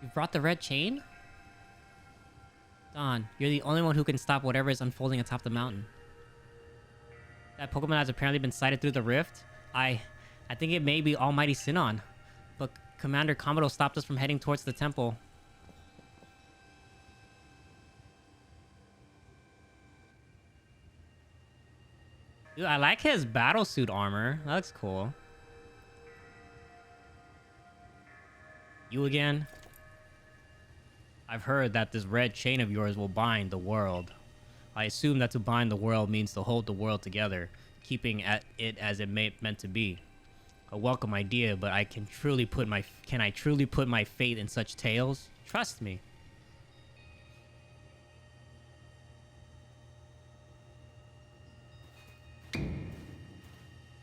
You brought the red chain? Don, you're the only one who can stop whatever is unfolding atop the mountain. That Pokemon has apparently been sighted through the rift. I think it may be Almighty Sinon. But Commander Komodo stopped us from heading towards the temple. Dude, I like his battlesuit armor. That looks cool. You again? I've heard that this red chain of yours will bind the world. I assume that to bind the world means to hold the world together, keeping it as it meant to be. A welcome idea, but can I truly put my faith in such tales? Trust me.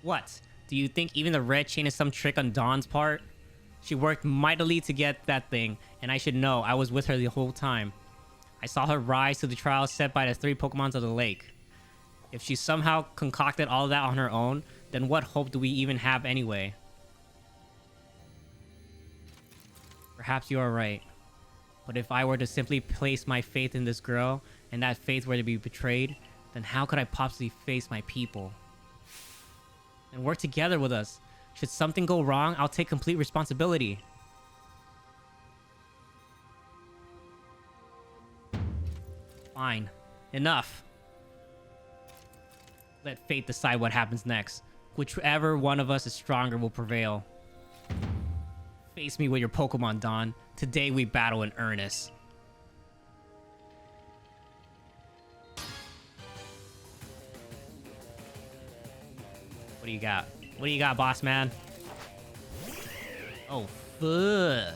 What? Do you think even the red chain is some trick on Dawn's part? She worked mightily to get that thing, and I should know I was with her the whole time. I saw her rise to the trial set by the 3 Pokemons of the lake. If she somehow concocted all of that on her own, then what hope do we even have anyway? Perhaps you are right. But if I were to simply place my faith in this girl, and that faith were to be betrayed, then how could I possibly face my people? And work together with us. Should something go wrong, I'll take complete responsibility. Fine. Enough. Let fate decide what happens next. Whichever one of us is stronger will prevail. Face me with your Pokemon, Dawn. Today we battle in earnest. What do you got? What do you got, boss man? Oh, fuck.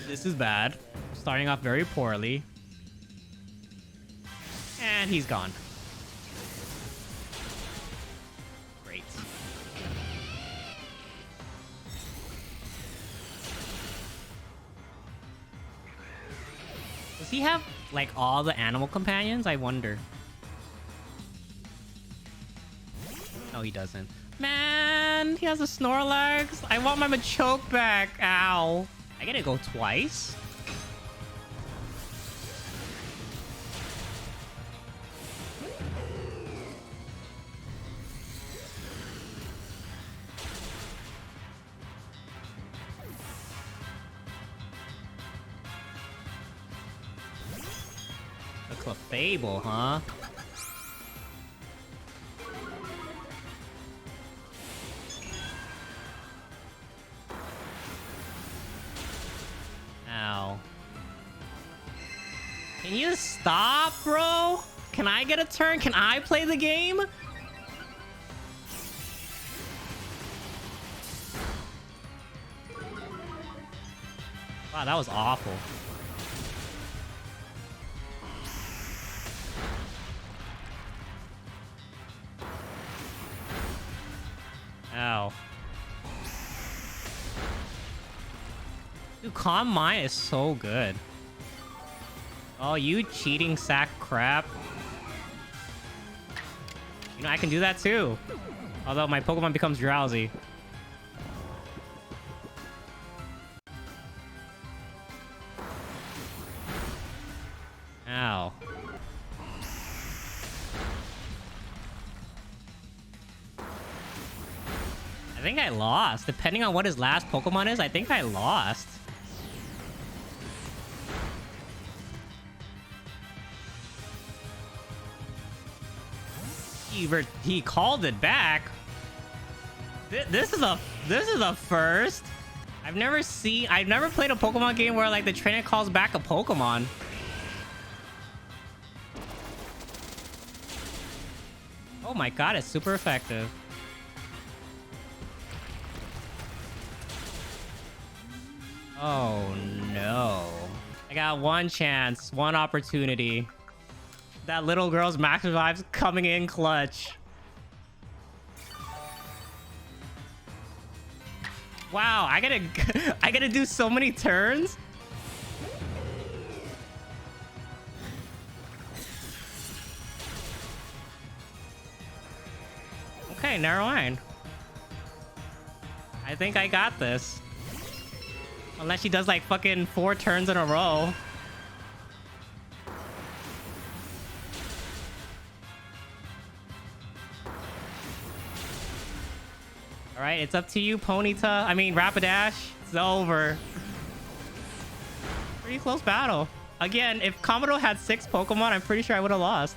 This is bad. Starting off very poorly. And he's gone. Great. Does he have, like, all the animal companions? I wonder. No, he doesn't. Man, he has a Snorlax. I want my Machoke back. Ow. I gotta go twice? A Clefable, huh? Ow. Can you stop, bro? Can I get a turn? Can I play the game? Wow, that was awful. Ow. Dude, Calm Mind is so good. Oh, you cheating sack crap. You know, I can do that too. Although my Pokemon becomes drowsy. Ow. I think I lost. Depending on what his last Pokemon is, I think I lost. He called it back. This is a first. I've never played a Pokemon game where like the trainer calls back a Pokemon. Oh my god, it's super effective. Oh no. I got one chance, one opportunity. That little girl's max revive's coming in clutch. Wow, I gotta do so many turns. Okay, never mind. I think I got this. Unless she does like fucking 4 turns in a row. Alright, it's up to you, Ponyta. I mean, Rapidash. It's over. Pretty close battle. Again, if Komodo had 6 Pokemon, I'm pretty sure I would have lost.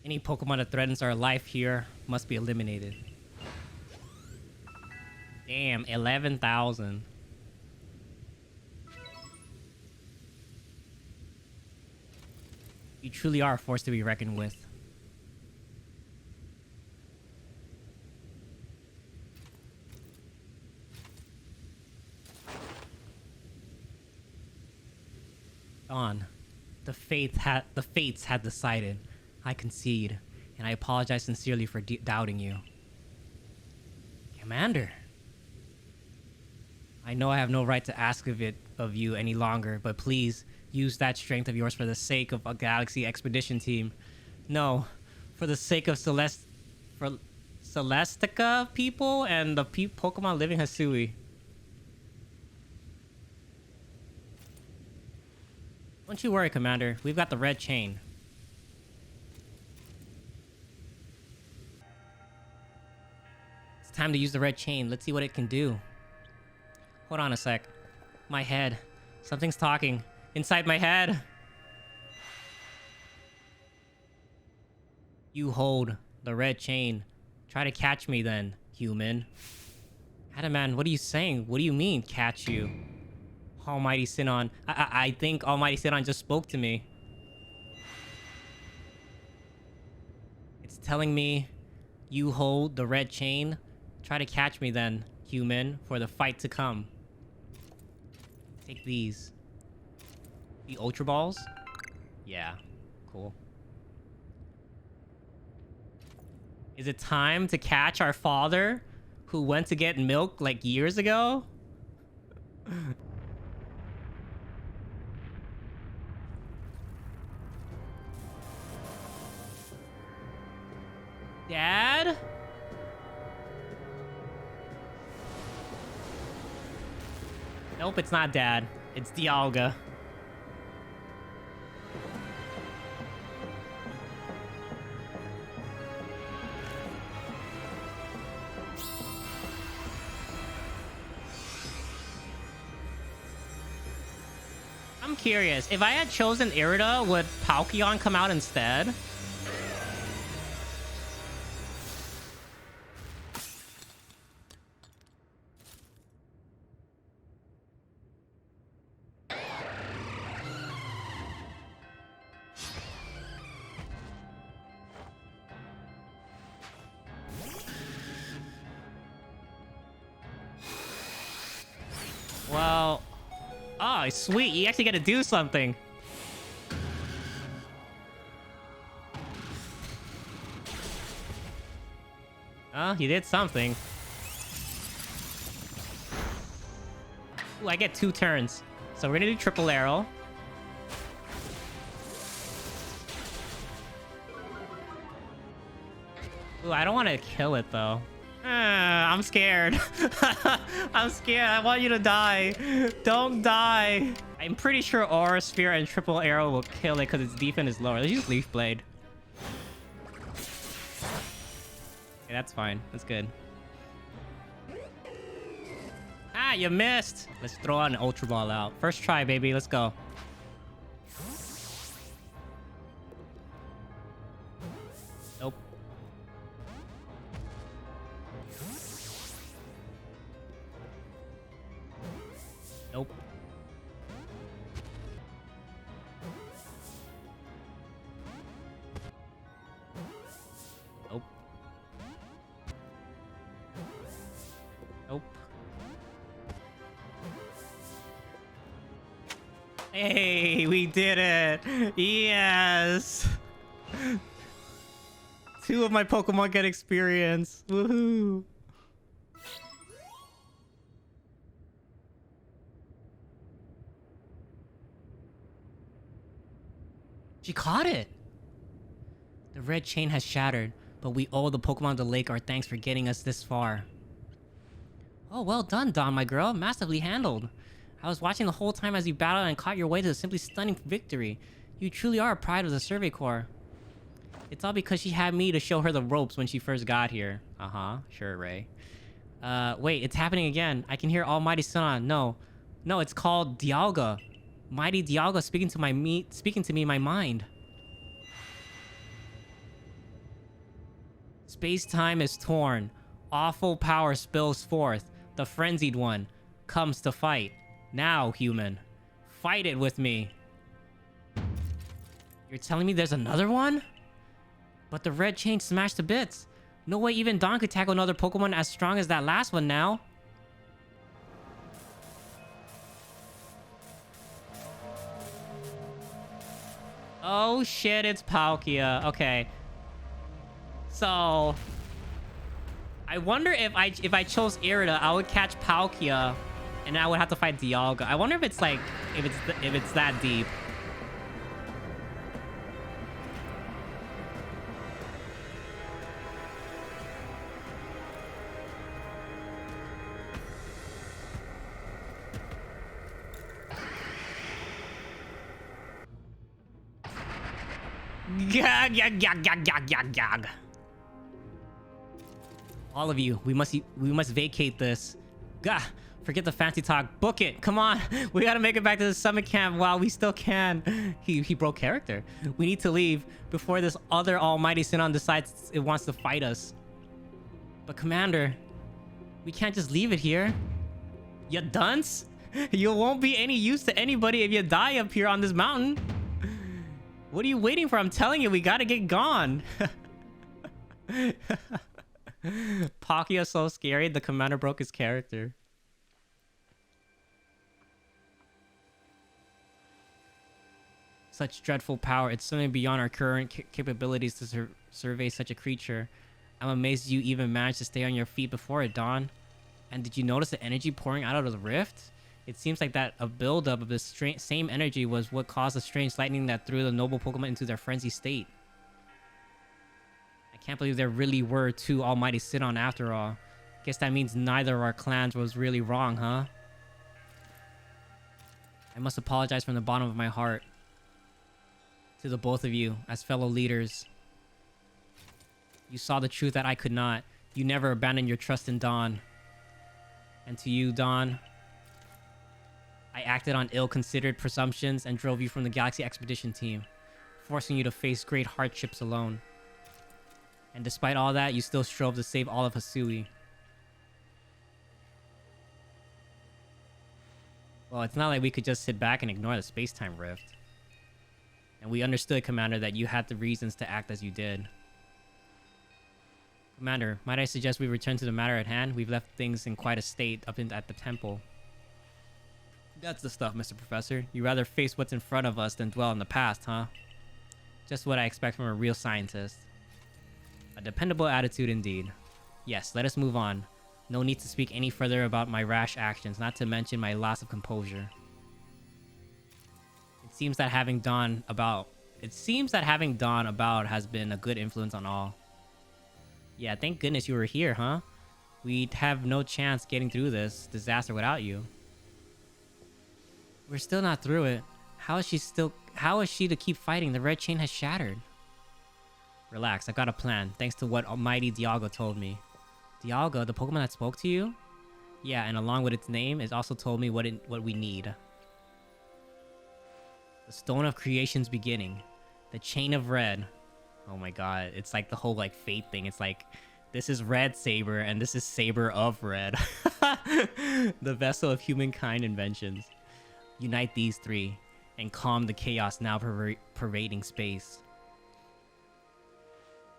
Any Pokemon that threatens our life here must be eliminated. Damn, 11,000. You truly are a force to be reckoned with. Dawn, the fates had decided. I concede, and I apologize sincerely for doubting you. Commander. I know I have no right to ask of you any longer, but please use that strength of yours for the sake of a Galaxy Expedition team. No, for the sake of Celestica people and the Pokemon living Hisui. Don't you worry, Commander. We've got the red chain. It's time to use the red chain. Let's see what it can do. Hold on a sec. My head. Something's talking. Inside my head. You hold the red chain. Try to catch me then, human. Adaman, what are you saying? What do you mean, catch you? Almighty Sinon. I think Almighty Sinon just spoke to me. It's telling me you hold the red chain. Try to catch me then, human, for the fight to come. Take these. The Ultra Balls? Yeah, cool. Is it time to catch our father who went to get milk like years ago? Dad? Nope, it's not Dad. It's Dialga. I'm curious. If I had chosen Irida, would Palkia come out instead? Well, oh, sweet. You actually get to do something. Oh, you did something. Ooh, I get 2 turns. So we're gonna do triple arrow. Ooh, I don't want to kill it though. I'm scared. I'm scared. I want you to die. Don't die. I'm pretty sure Aura Sphere and Triple Arrow will kill it because its defense is lower. Let's use Leaf Blade. Okay, that's fine. That's good. Ah, you missed. Let's throw an Ultra Ball out. First try, baby. Let's go. Nope. Nope. Nope. Nope. Hey, we did it! Yes! 2 of my Pokemon get experience. Woohoo! She caught it! The red chain has shattered, but we owe the Pokemon of the lake our thanks for getting us this far. Oh, well done, Dawn, my girl. Masterfully handled. I was watching the whole time as you battled and caught your way to a simply stunning victory. You truly are a pride of the Survey Corps. It's all because she had me to show her the ropes when she first got here. Uh-huh. Sure, Ray. Wait, it's happening again. I can hear Almighty Sun. No, it's called Dialga. Mighty Dialga speaking to me in my mind. Space-time is torn. Awful power spills forth. The frenzied one comes to fight. Now, human. Fight it with me. You're telling me there's another one? But the red chain smashed to bits. No way even Dawn could tackle another Pokemon as strong as that last one now. Oh shit, it's Palkia. Okay. So I wonder if I chose Irida, I would catch Palkia and I would have to fight Dialga. I wonder if it's like if it's that deep. Gag, gag, gag, gag, gag, gag, gag. All of you, we must vacate this. Gah, forget the fancy talk. Book it. Come on. We gotta make it back to the summit camp while we still can. He broke character. We need to leave before this other Almighty Sinon decides it wants to fight us. But Commander, we can't just leave it here. You dunce? You won't be any use to anybody if you die up here on this mountain. What are you waiting for? I'm telling you, we gotta get gone. Palkia's so scary, the commander broke his character. Such dreadful power. It's something beyond our current capabilities to survey such a creature. I'm amazed you even managed to stay on your feet before it, Dawn. And did you notice the energy pouring out of the rift? It seems like that a buildup of this same energy was what caused the strange lightning that threw the noble Pokemon into their frenzied state. I can't believe there really were two Almighty Sidon after all. Guess that means neither of our clans was really wrong, huh? I must apologize from the bottom of my heart to the both of you as fellow leaders. You saw the truth that I could not. You never abandoned your trust in Dawn. And to you, Dawn, I acted on ill-considered presumptions and drove you from the Galaxy Expedition team, forcing you to face great hardships alone. And despite all that, you still strove to save all of Hisui. Well, it's not like we could just sit back and ignore the space-time rift. And we understood, Commander, that you had the reasons to act as you did. Commander, might I suggest we return to the matter at hand? We've left things in quite a state at the temple. That's the stuff, Mr. Professor. You rather face what's in front of us than dwell in the past, huh? Just what I expect from a real scientist. A dependable attitude indeed. Yes, let us move on. No need to speak any further about my rash actions, not to mention my loss of composure. It seems that having Dawn about has been a good influence on all. Yeah, thank goodness you were here, huh? We'd have no chance getting through this disaster without you. We're still not through it. How is she to keep fighting? The red chain has shattered. Relax, I've got a plan, thanks to what Almighty Dialga told me. Dialga, the Pokemon that spoke to you? Yeah, and along with its name, it also told me what we need. The Stone of Creation's beginning. The Chain of Red. Oh my god, it's like the whole like fate thing. It's like, this is Red Saber, and this is Saber of Red. The vessel of humankind inventions. Unite these three, and calm the chaos now pervading space.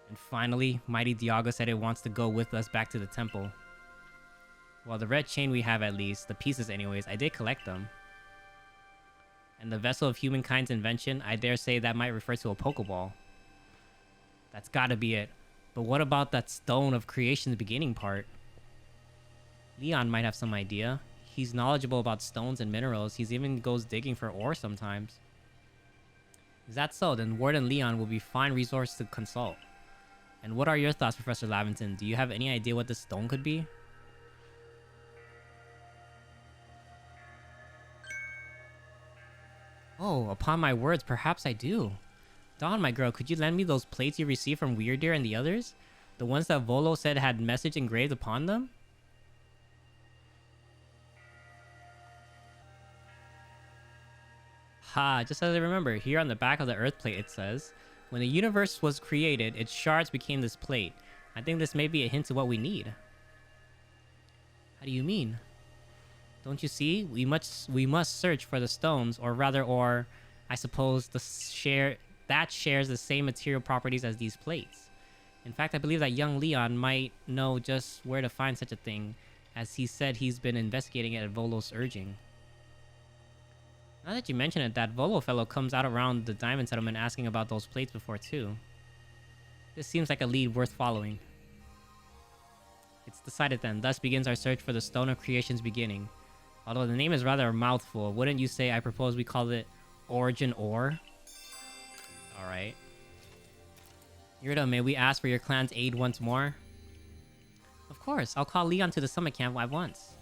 And finally, Mighty Dialga said it wants to go with us back to the temple. Well, the red chain we have at least, the pieces anyways, I did collect them. And the vessel of humankind's invention, I dare say that might refer to a Pokeball. That's gotta be it. But what about that Stone of Creation's beginning part? Leon might have some idea. He's knowledgeable about stones and minerals. He even goes digging for ore sometimes. Is that so? Then Warden Leon will be fine resource to consult. And what are your thoughts, Professor Lavington? Do you have any idea what this stone could be? Oh, upon my words, perhaps I do. Dawn, my girl, could you lend me those plates you received from Weirdeer and the others? The ones that Volo said had message engraved upon them? Ha, just as I remember, here on the back of the Earth plate it says, when the universe was created, its shards became this plate. I think this may be a hint to what we need. How do you mean? Don't you see? We must search for the stones, or I suppose that shares the same material properties as these plates. In fact, I believe that young Leon might know just where to find such a thing, as he said he's been investigating it at Volo's urging. Now that you mention it, that Volo fellow comes out around the diamond settlement asking about those plates before too. This seems like a lead worth following. It's decided then. Thus begins our search for the Stone of Creation's beginning. Although the name is rather a mouthful, wouldn't you say I propose we call it Origin Ore? Alright. Yurda, may we ask for your clan's aid once more? Of course, I'll call Leon to the summit camp at once.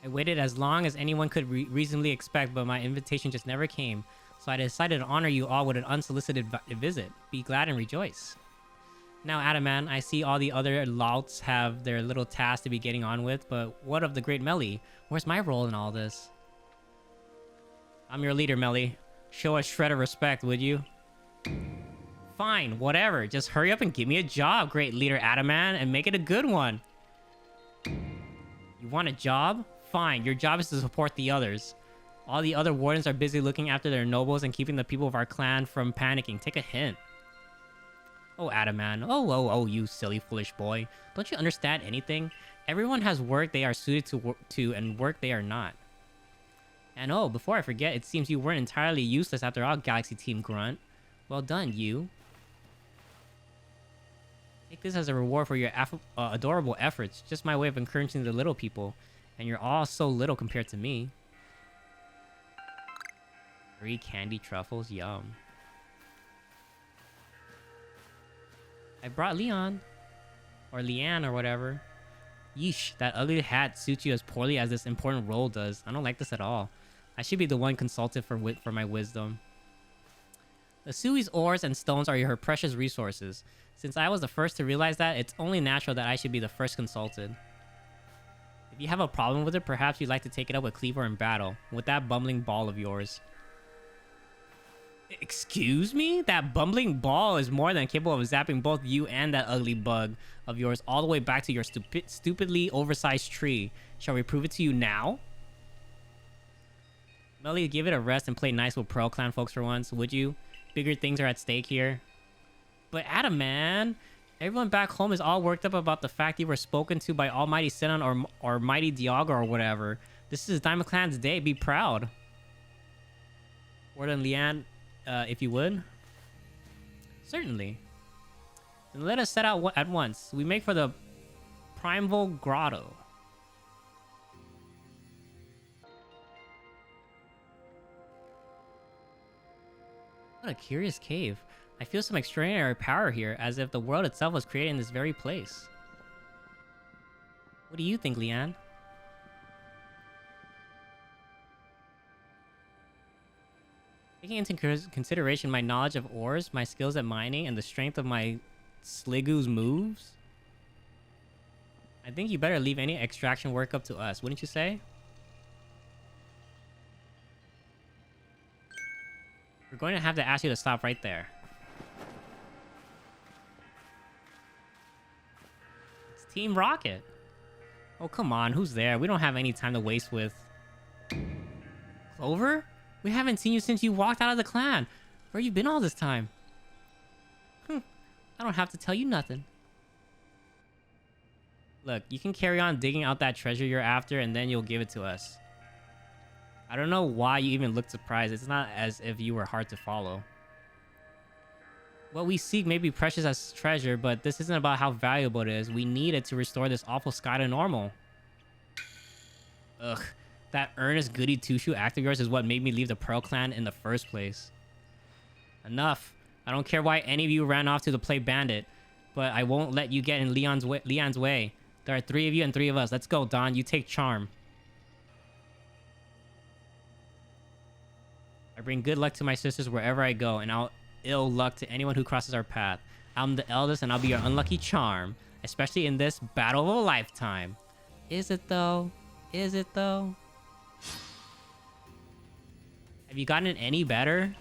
I waited as long as anyone could reasonably expect, but my invitation just never came. So I decided to honor you all with an unsolicited visit. Be glad and rejoice. Now, Adaman, I see all the other louts have their little tasks to be getting on with, but what of the great Melly? Where's my role in all this? I'm your leader, Melly. Show a shred of respect, would you? Fine, whatever. Just hurry up and give me a job, great leader Adaman, and make it a good one. You want a job? Fine, your job is to support the others. All the other wardens are busy looking after their nobles and keeping the people of our clan from panicking. Take a hint. Oh, Adaman. Oh, you silly, foolish boy. Don't you understand anything? Everyone has work they are suited to and work they are not. And oh, before I forget, it seems you weren't entirely useless after all, Galaxy Team Grunt. Well done, you. Take this as a reward for your adorable efforts. Just my way of encouraging the little people. And you're all so little compared to me. 3 candy truffles, yum. I brought Leon. Or Leanne or whatever. Yeesh, that ugly hat suits you as poorly as this important role does. I don't like this at all. I should be the one consulted for my wisdom. The Sui's ores and stones are her precious resources. Since I was the first to realize that, it's only natural that I should be the first consulted. If you have a problem with it, perhaps you'd like to take it up with Cleaver in battle, with that bumbling ball of yours. Excuse me? That bumbling ball is more than capable of zapping both you and that ugly bug of yours all the way back to your stupidly oversized tree. Shall we prove it to you now? Melly, give it a rest and play nice with Pearl Clan folks for once, would you? Bigger things are at stake here. But Adam, man, everyone back home is all worked up about the fact you were spoken to by Almighty Sinon or Mighty Dialga or whatever. This is Diamond Clan's day. Be proud. Warden Leanne, if you would. Certainly. Then let us set out at once. We make for the Primeval Grotto. What a curious cave. I feel some extraordinary power here, as if the world itself was created in this very place. What do you think, Leanne? Taking into consideration my knowledge of ores, my skills at mining, and the strength of my Sligoo's moves, I think you better leave any extraction work up to us, wouldn't you say? We're going to have to ask you to stop right there. It's Team Rocket. Oh, come on. Who's there? We don't have any time to waste with... Clover? We haven't seen you since you walked out of the clan. Where you been all this time? I don't have to tell you nothing. Look, you can carry on digging out that treasure you're after and then you'll give it to us. I don't know why you even looked surprised. It's not as if you were hard to follow. What we seek may be precious as treasure, but this isn't about how valuable it is. We need it to restore this awful sky to normal. Ugh. That earnest goody two-shoe act of yours is what made me leave the Pearl Clan in the first place. Enough. I don't care why any of you ran off to play bandit, but I won't let you get in Leon's way. There are 3 of you and 3 of us. Let's go, Don. You take charm. I bring good luck to my sisters wherever I go, and I'll ill luck to anyone who crosses our path. I'm the eldest, and I'll be your unlucky charm, especially in this battle of a lifetime. Is it though? Is it though? Have you gotten it any better?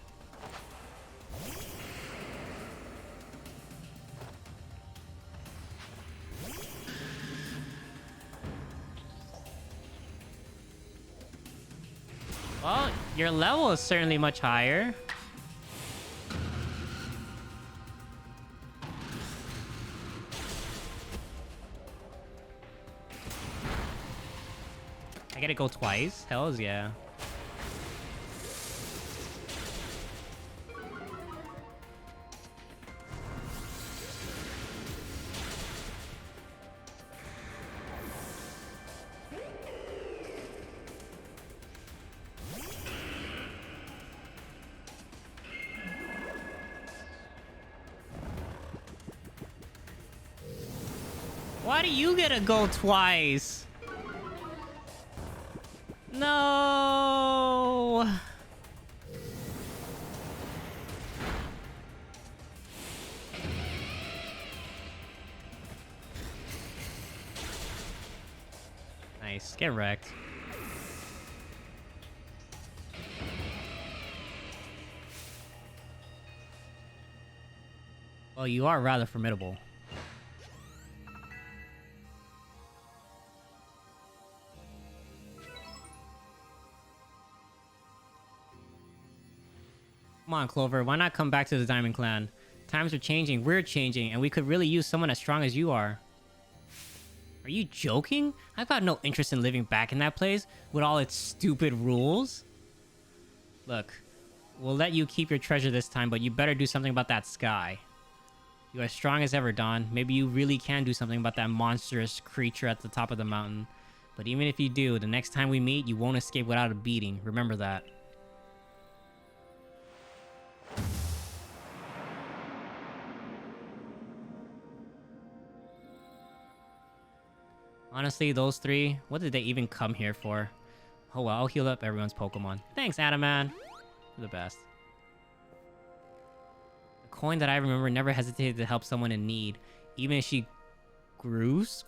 Well, your level is certainly much higher. I gotta go twice? Hells yeah. Why do you get to go twice? No. Nice. Get wrecked. Well, you are rather formidable. Come on, Clover. Why not come back to the Diamond Clan? Times are changing, we're changing, and we could really use someone as strong as you are. Are you joking? I've got no interest in living back in that place with all its stupid rules. Look, we'll let you keep your treasure this time, but you better do something about that sky. You are strong as ever, Dawn. Maybe you really can do something about that monstrous creature at the top of the mountain. But even if you do, the next time we meet, you won't escape without a beating. Remember that. Honestly, those 3, what did they even come here for? Oh well, I'll heal up everyone's Pokemon. Thanks, Adaman. You're the best. A coin that I remember never hesitated to help someone in need. Even if she growls?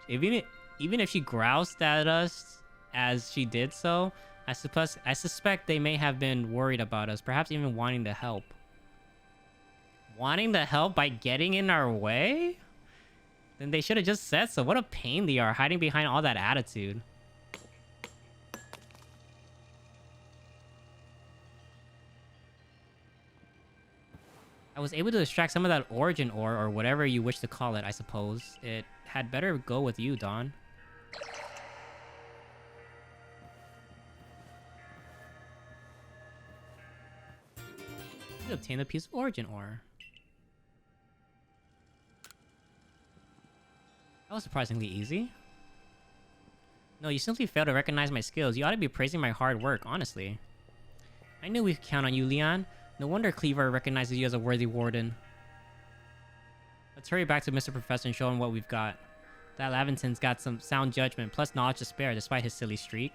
Even if she groused at us as she did so, I suspect they may have been worried about us, perhaps even wanting to help. Wanting to help by getting in our way? Then they should have just said so. What a pain they are, hiding behind all that attitude. I was able to extract some of that origin ore, or whatever you wish to call it, I suppose. It had better go with you, Dawn. You obtained a piece of origin ore. That was surprisingly easy. No, you simply failed to recognize my skills. You ought to be praising my hard work, honestly. I knew we could count on you, Leon. No wonder Cleaver recognizes you as a worthy warden. Let's hurry back to Mr. Professor and show him what we've got. That Laventon's got some sound judgment, plus knowledge to spare, despite his silly streak.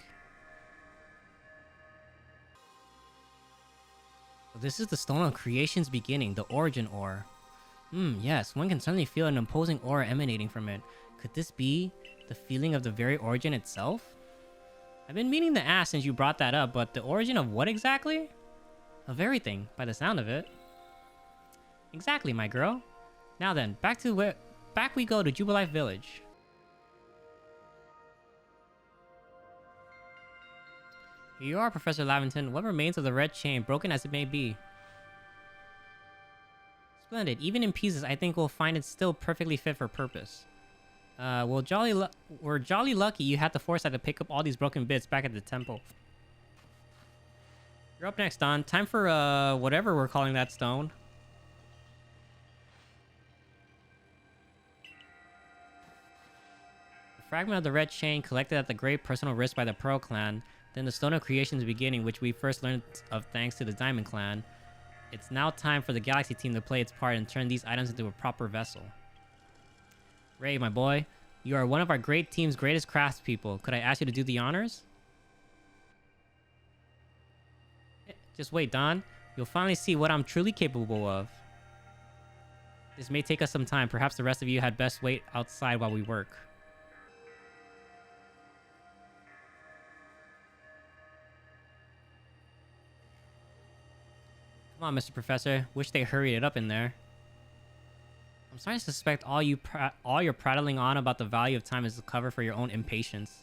So this is the Stone of Creation's beginning, the origin ore. Yes, one can certainly feel an imposing aura emanating from it. Could this be the feeling of the very origin itself? I've been meaning to ask since you brought that up, but the origin of what exactly? Of everything, by the sound of it. Exactly, my girl. Now then, back we go to Jubilife Village. Here you are, Professor Laventon. What remains of the red chain, broken as it may be? Splendid. Even in pieces, I think we'll find it still perfectly fit for purpose. We're jolly lucky you had the foresight to pick up all these broken bits back at the temple. You're up next, Don. Time for, whatever we're calling that stone. fragment of the red chain collected at the great personal risk by the Pearl Clan, then the Stone of Creation's beginning, which we first learned of thanks to the Diamond Clan. It's now time for the Galaxy team to play its part and turn these items into a proper vessel. Ray, my boy, you are one of our great team's greatest craftspeople. Could I ask you to do the honors? Just wait, Don. You'll finally see what I'm truly capable of. This may take us some time. Perhaps the rest of you had best wait outside while we work. Come on, Mr. Professor. Wish they hurried it up in there. I'm starting to suspect all your prattling on about the value of time is a cover for your own impatience.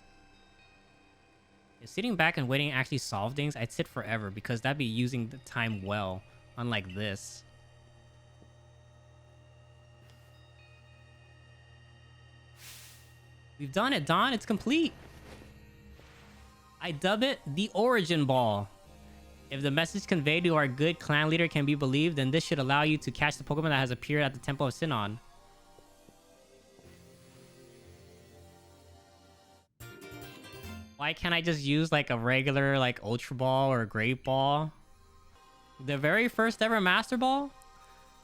If sitting back and waiting actually solve things, I'd sit forever because that'd be using the time well, unlike this. We've done it, Don. It's complete. I dub it the Origin Ball. If the message conveyed to our good clan leader can be believed, then this should allow you to catch the Pokemon that has appeared at the Temple of Sinnoh. Why can't I just use like a regular like Ultra Ball or a Great Ball? The very first ever Master Ball?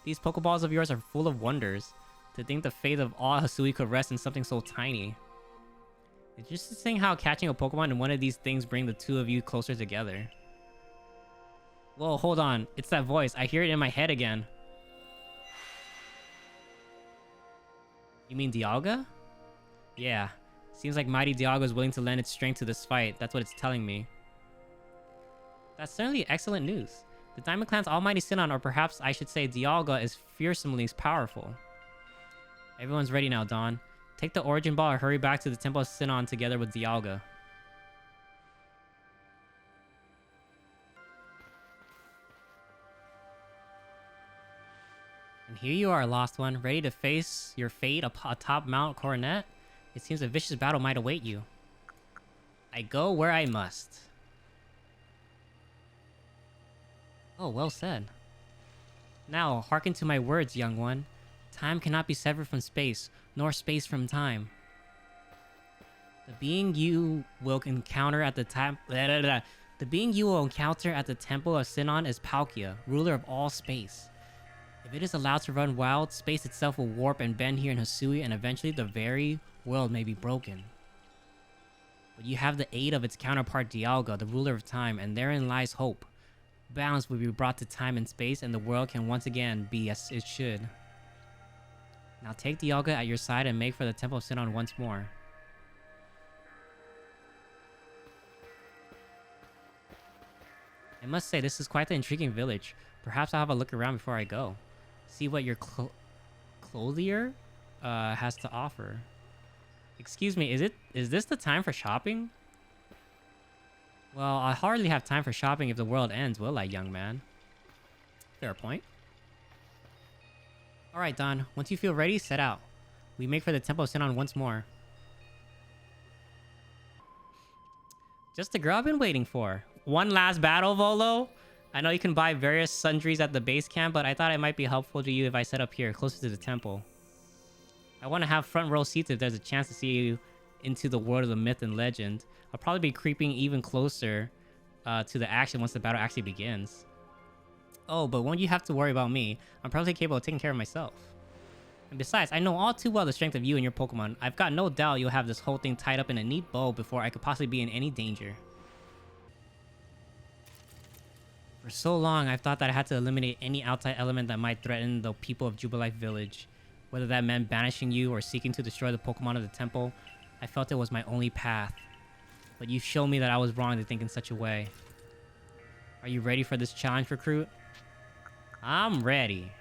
These Pokeballs of yours are full of wonders. To think the fate of all Hisui could rest in something so tiny. It's just interesting how catching a Pokemon in one of these things bring the two of you closer together. Whoa, hold on. It's that voice. I hear it in my head again. You mean Dialga? Yeah. Seems like Mighty Dialga is willing to lend its strength to this fight. That's what it's telling me. That's certainly excellent news. The Diamond Clan's almighty Sinnoh, or perhaps I should say Dialga, is fearsomely powerful. Everyone's ready now, Don. Take the Origin Ball and hurry back to the Temple of Sinnoh together with Dialga. And here you are, Lost One, ready to face your fate atop Mount Coronet. It seems a vicious battle might await you. I go where I must. Oh, well said. Now, hearken to my words, young one. Time cannot be severed from space, nor space from time. The being you will encounter at the The being you will encounter at the Temple of Sinnoh is Palkia, ruler of all space. If it is allowed to run wild, space itself will warp and bend here in Hisui, and eventually the very world may be broken. But you have the aid of its counterpart Dialga, the ruler of time, and therein lies hope. Balance will be brought to time and space, and the world can once again be as it should. Now take Dialga at your side and make for the Temple of Sinnoh once more. I must say, this is quite the intriguing village. Perhaps I'll have a look around before I go. See what your clothier has to offer. Excuse me, is this the time for shopping? Well, I hardly have time for shopping if the world ends, will I, young man? Fair point. Alright, Don. Once you feel ready, set out. We make for the Temple of Sinnoh once more. Just the girl I've been waiting for. One last battle, Volo? I know you can buy various sundries at the base camp, but I thought it might be helpful to you if I set up here, closer to the temple. I want to have front row seats if there's a chance to see you into the world of the myth and legend. I'll probably be creeping even closer to the action once the battle actually begins. Oh, but won't you have to worry about me? I'm probably capable of taking care of myself. And besides, I know all too well the strength of you and your Pokemon. I've got no doubt you'll have this whole thing tied up in a neat bow before I could possibly be in any danger. For so long, I've thought that I had to eliminate any outside element that might threaten the people of Jubilife Village. Whether that meant banishing you or seeking to destroy the Pokemon of the temple, I felt it was my only path. But you showed me that I was wrong to think in such a way. Are you ready for this challenge, recruit? I'm ready.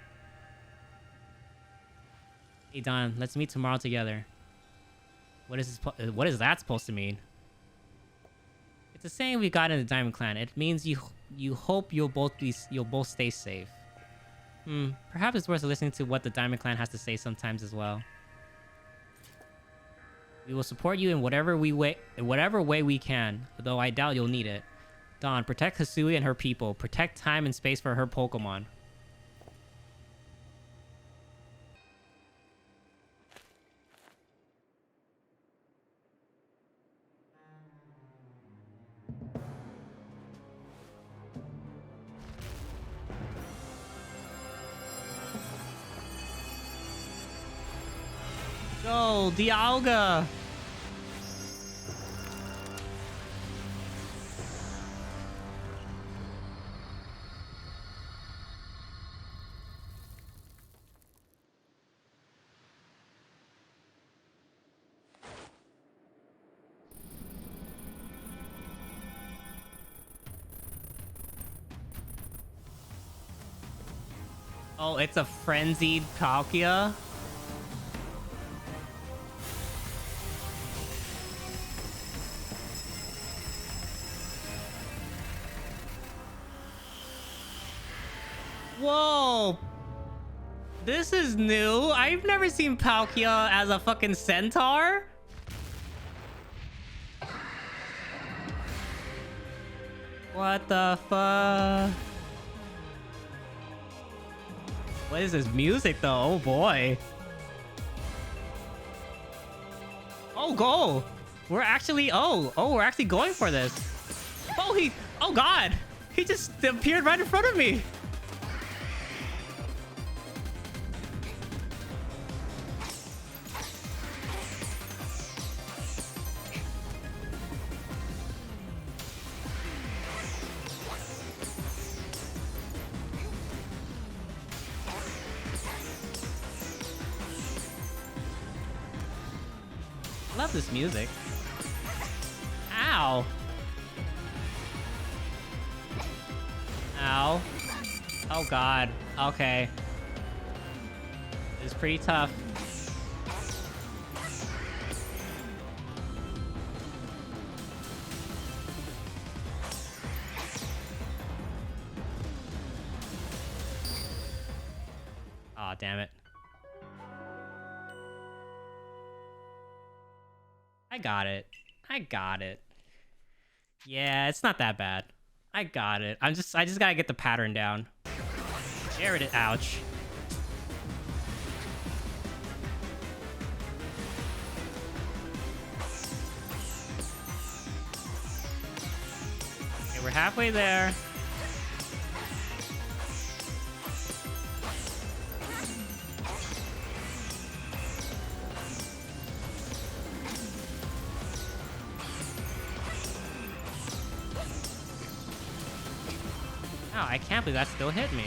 Hey Don, let's meet tomorrow together. What is that supposed to mean? It's a saying we got in the Diamond Clan. It means you hope you'll both stay safe. Perhaps it's worth listening to what the Diamond Clan has to say sometimes as well. We will support you in whatever way we can, though I doubt you'll need it. Don, protect Hisui and her people. Protect time and space for her Pokemon. Go, Dialga! Oh, it's a frenzied Palkia? Whoa! This is new. I've never seen Palkia as a fucking centaur. What the fuck? What is this music though? Oh boy. Oh, go. We're actually, we're actually going for this. Oh God. He just appeared right in front of me. I love this music. Ow. Ow. Oh God. Okay. It's pretty tough. Aw, damn it. I got it. I got it. Yeah, it's not that bad. I got it. I just gotta get the pattern down. There it is. Ouch. Okay, we're halfway there. Oh, I can't believe that still hit me.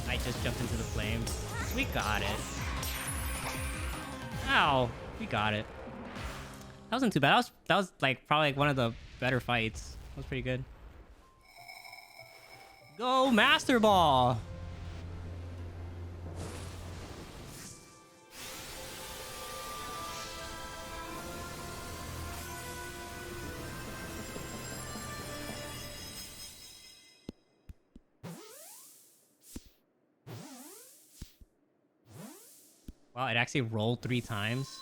I just jumped into the flames. We got it. Ow, we got it. That wasn't too bad. That was like probably like one of the better fights. That was pretty good. Go Master Ball! Wow, it actually rolled 3 times.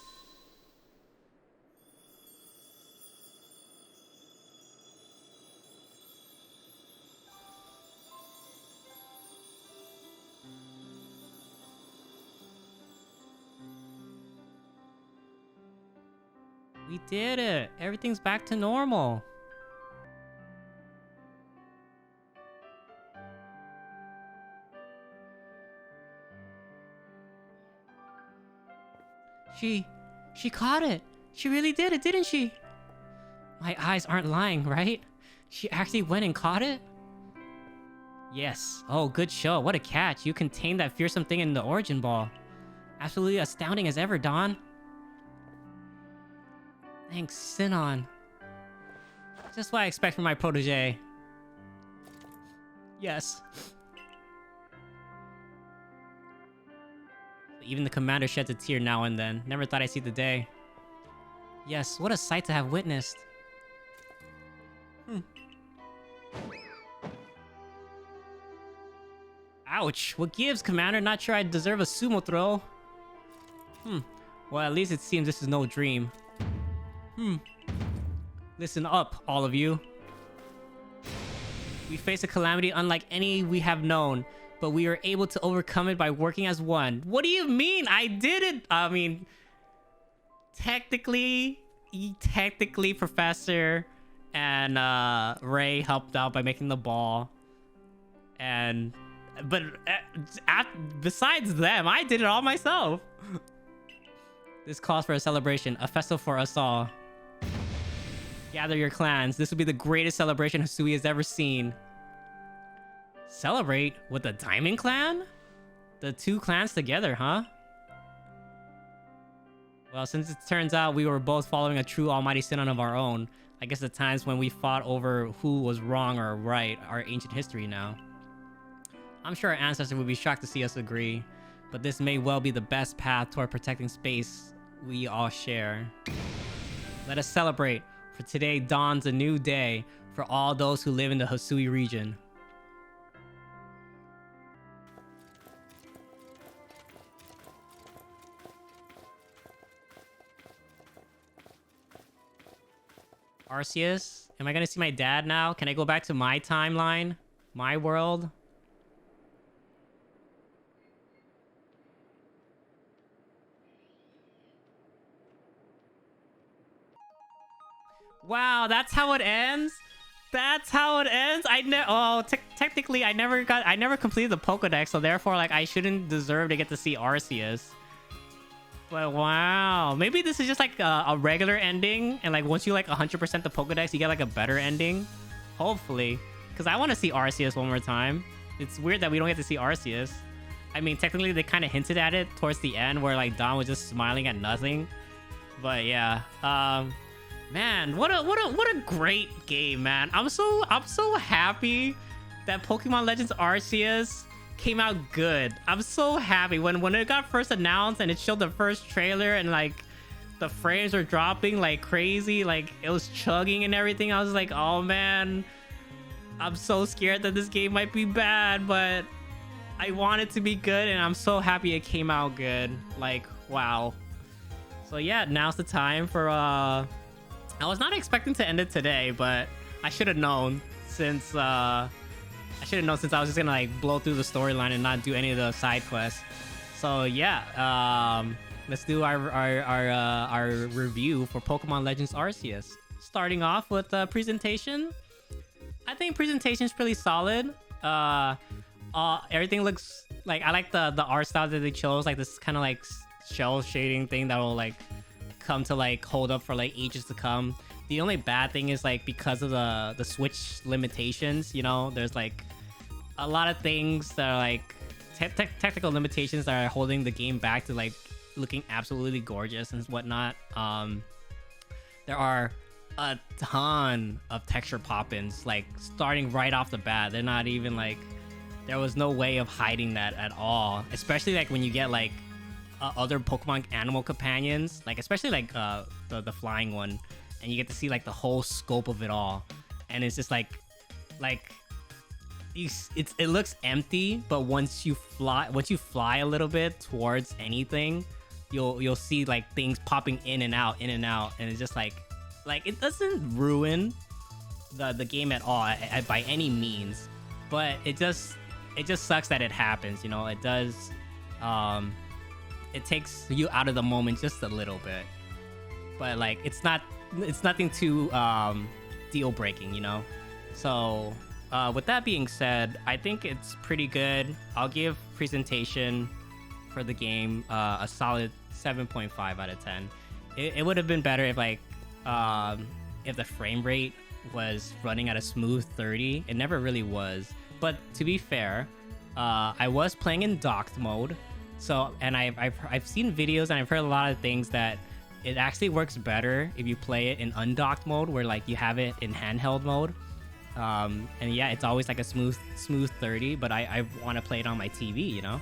We did it! Everything's back to normal. She caught it. She really did it, didn't she? My eyes aren't lying, right? She actually went and caught it? Yes. Oh, good show. What a catch. You contained that fearsome thing in the Origin Ball. Absolutely astounding as ever, Dawn. Thanks, Sinon. Just what I expect from my protege. Yes. Even the commander sheds a tear now and then. Never thought I'd see the day. Yes, what a sight to have witnessed. Ouch! What gives, Commander? Not sure I deserve a sumo throw. Well, at least it seems this is no dream. Listen up, all of you. We face a calamity unlike any we have known, but we were able to overcome it by working as one. What do you mean? I did it! I mean, technically, Professor and Ray helped out by making the ball. And but besides them, I did it all myself. This calls for a celebration, a festival for us all. Gather your clans. This will be the greatest celebration Hisui has ever seen. Celebrate with the Diamond Clan? The two clans together, huh? Well, since it turns out we were both following a true almighty sin of our own, I guess the times when we fought over who was wrong or right are ancient history now. I'm sure our ancestors would be shocked to see us agree, but this may well be the best path toward protecting space we all share. Let us celebrate, for today dawns a new day for all those who live in the Hisui region. Arceus? Am I gonna see my dad now? Can I go back to my timeline? My world? Wow, that's how it ends? That's how it ends? Technically I never completed the Pokédex, so therefore like I shouldn't deserve to get to see Arceus. But wow, maybe this is just like a regular ending, and like once you like 100% the Pokédex, you get like a better ending. Hopefully, because I want to see Arceus one more time. It's weird that we don't get to see Arceus. I mean, technically they kind of hinted at it towards the end, where like Don was just smiling at nothing. But yeah, man, what a great game, man. I'm so happy that Pokemon Legends Arceus came out good. I'm so happy when it got first announced and it showed the first trailer and like the frames were dropping like crazy, like it was chugging and everything. I was like, oh man, I'm so scared that this game might be bad, but I want it to be good, and I'm so happy it came out good. Like, wow. So yeah, now's the time for I was not expecting to end it today, but I should have known since I was just gonna like blow through the storyline and not do any of the side quests. So yeah, let's do our review for Pokemon Legends Arceus. Starting off with the presentation. I think presentation is pretty solid. Everything looks like, I like the art style that they chose, like this kind of like shell shading thing that will like come to like hold up for like ages to come. The only bad thing is like because of the Switch limitations, you know, there's like a lot of things that are like technical limitations that are holding the game back to like looking absolutely gorgeous and whatnot. There are a ton of texture pop-ins, like starting right off the bat. They're not even like, there was no way of hiding that at all, especially like when you get like other Pokemon animal companions, like especially like the flying one, and you get to see like the whole scope of it all, and it's just like it looks empty, but once you fly a little bit towards anything, you'll see like things popping in and out, and it's just like it doesn't ruin the game at all by any means, but it just sucks that it happens, you know. It does it takes you out of the moment just a little bit, but like it's nothing too deal breaking, you know. So with that being said, I think it's pretty good. I'll give presentation for the game a solid 7.5 out of 10. It would have been better if like if the frame rate was running at a smooth 30. It never really was. But to be fair, I was playing in docked mode. So, and I've seen videos and I've heard a lot of things that it actually works better if you play it in undocked mode, where like you have it in handheld mode. And yeah, it's always like a smooth 30, but I want to play it on my TV, you know?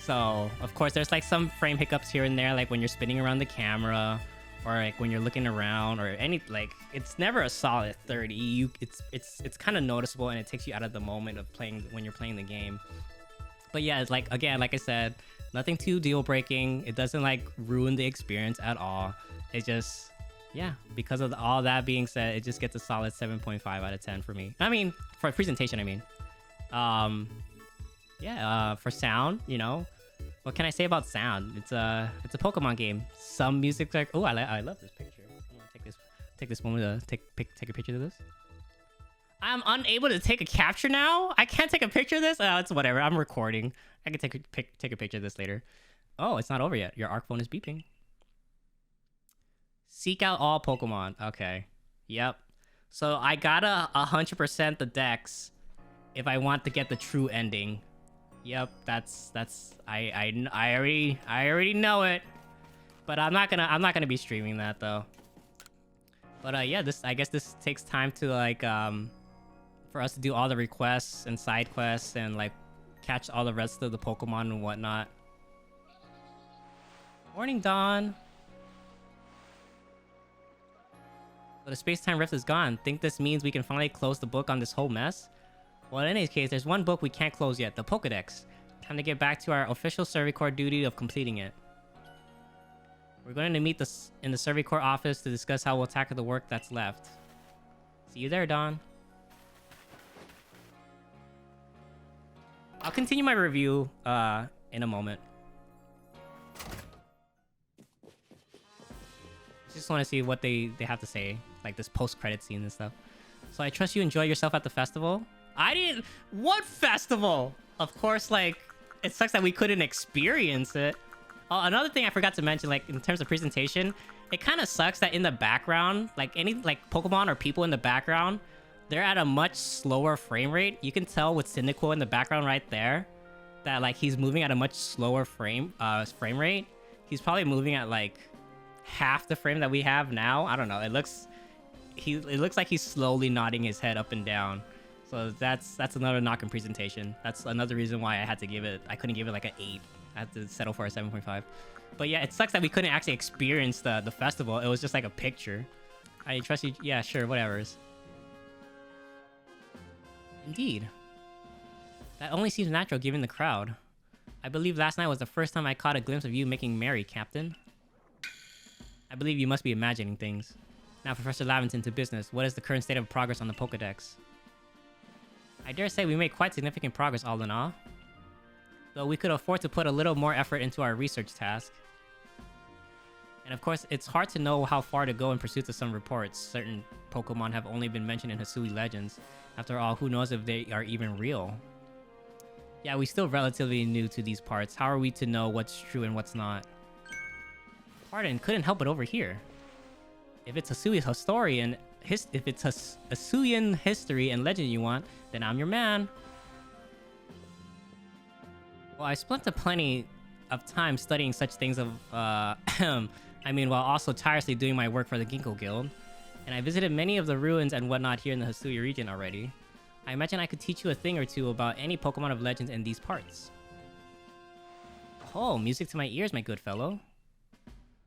So of course there's like some frame hiccups here and there, like when you're spinning around the camera, or like when you're looking around, or any, like it's never a solid 30. It's kind of noticeable, and it takes you out of the moment of playing when you're playing the game. But yeah, it's like, again, like I said, nothing too deal breaking. It doesn't like ruin the experience at all. It just, yeah, because of all that being said, it just gets a solid 7.5 out of 10 for me. I mean, for presentation, I mean. Yeah, for sound, you know, what can I say about sound? It's a Pokemon game. Some music's like, oh, I love this picture. I'm gonna take this moment to take a picture of this. I'm unable to take a capture now? I can't take a picture of this? Oh, it's whatever. I'm recording. I can take a picture of this later. Oh, it's not over yet. Your ARC phone is beeping. Seek out all Pokemon. Okay. Yep. So I gotta 100% the dex if I want to get the true ending. Yep, that's I already know it. But I'm not gonna be streaming that though. But yeah, I guess this takes time to like for us to do all the requests and side quests and like catch all the rest of the Pokemon and whatnot. Morning, Dawn. But the space-time rift is gone. Think this means we can finally close the book on this whole mess? Well, in any case, there's one book we can't close yet, the Pokedex. Time to get back to our official Survey Corps duty of completing it. We're going to meet in the Survey Corps office to discuss how we'll tackle the work that's left. See you there, Dawn. I'll continue my review in a moment. Just want to see what they have to say, like this post-credit scene and stuff. So I trust you enjoy yourself at the festival. I didn't... What festival? Of course, like, it sucks that we couldn't experience it. Another thing I forgot to mention, like, in terms of presentation, it kind of sucks that in the background, like, any, like, Pokemon or people in the background, they're at a much slower frame rate. You can tell with Cyndaquil in the background right there that, like, he's moving at a much slower frame rate. He's probably moving at, like, half the frame that we have now. I don't know. It looks like he's slowly nodding his head up and down. So that's another knock in presentation. That's another reason why I couldn't give it like an 8. I had to settle for a 7.5. But yeah, it sucks that we couldn't actually experience the festival. It was just like a picture. I trust you. Yeah, sure, whatever. Indeed. That only seems natural given the crowd. I believe last night was the first time I caught a glimpse of you making merry, Captain. I believe you must be imagining things. Now, Professor Laventon, to business. What is the current state of progress on the Pokedex? I dare say we made quite significant progress, all in all. Though we could afford to put a little more effort into our research task. And of course, it's hard to know how far to go in pursuit of some reports. Certain Pokemon have only been mentioned in Hisui legends. After all, who knows if they are even real? Yeah, we're still relatively new to these parts. How are we to know what's true and what's not? Pardon, couldn't help but overhear. If it's Hisuian history and legend you want, then I'm your man. Well, I spent plenty of time studying such things while also tirelessly doing my work for the Ginkgo Guild. And I visited many of the ruins and whatnot here in the Hisui region already. I imagine I could teach you a thing or two about any Pokemon of legends in these parts. Oh, music to my ears, my good fellow.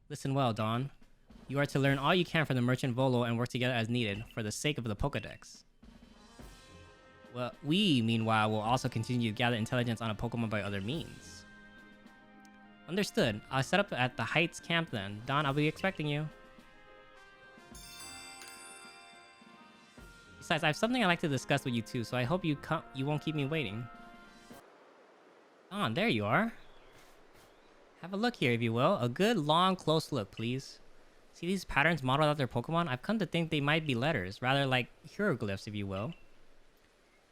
Listen well, Dawn. You are to learn all you can from the Merchant Volo and work together as needed, for the sake of the Pokedex. Well, we, meanwhile, will also continue to gather intelligence on a Pokemon by other means. Understood. I'll set up at the Heights camp then. Dawn, I'll be expecting you. Besides, I have something I'd like to discuss with you too, so I hope you won't keep me waiting. Dawn, there you are. Have a look here, if you will. A good, long, close look, please. See these patterns modeled after Pokemon? I've come to think they might be letters, rather like hieroglyphs, if you will.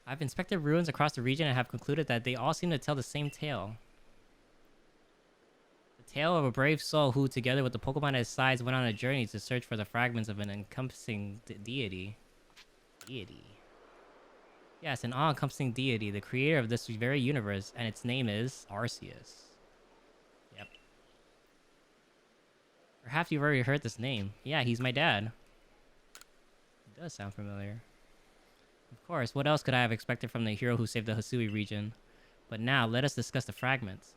I've inspected ruins across the region and have concluded that they all seem to tell the same tale. The tale of a brave soul who, together with the Pokemon at his sides, went on a journey to search for the fragments of an encompassing deity. Yes, an all-encompassing deity, the creator of this very universe, and its name is Arceus. Yep. Perhaps you've already heard this name. Yeah, he's my dad. It does sound familiar. Of course, what else could I have expected from the hero who saved the Hisui region? But now, let us discuss the fragments.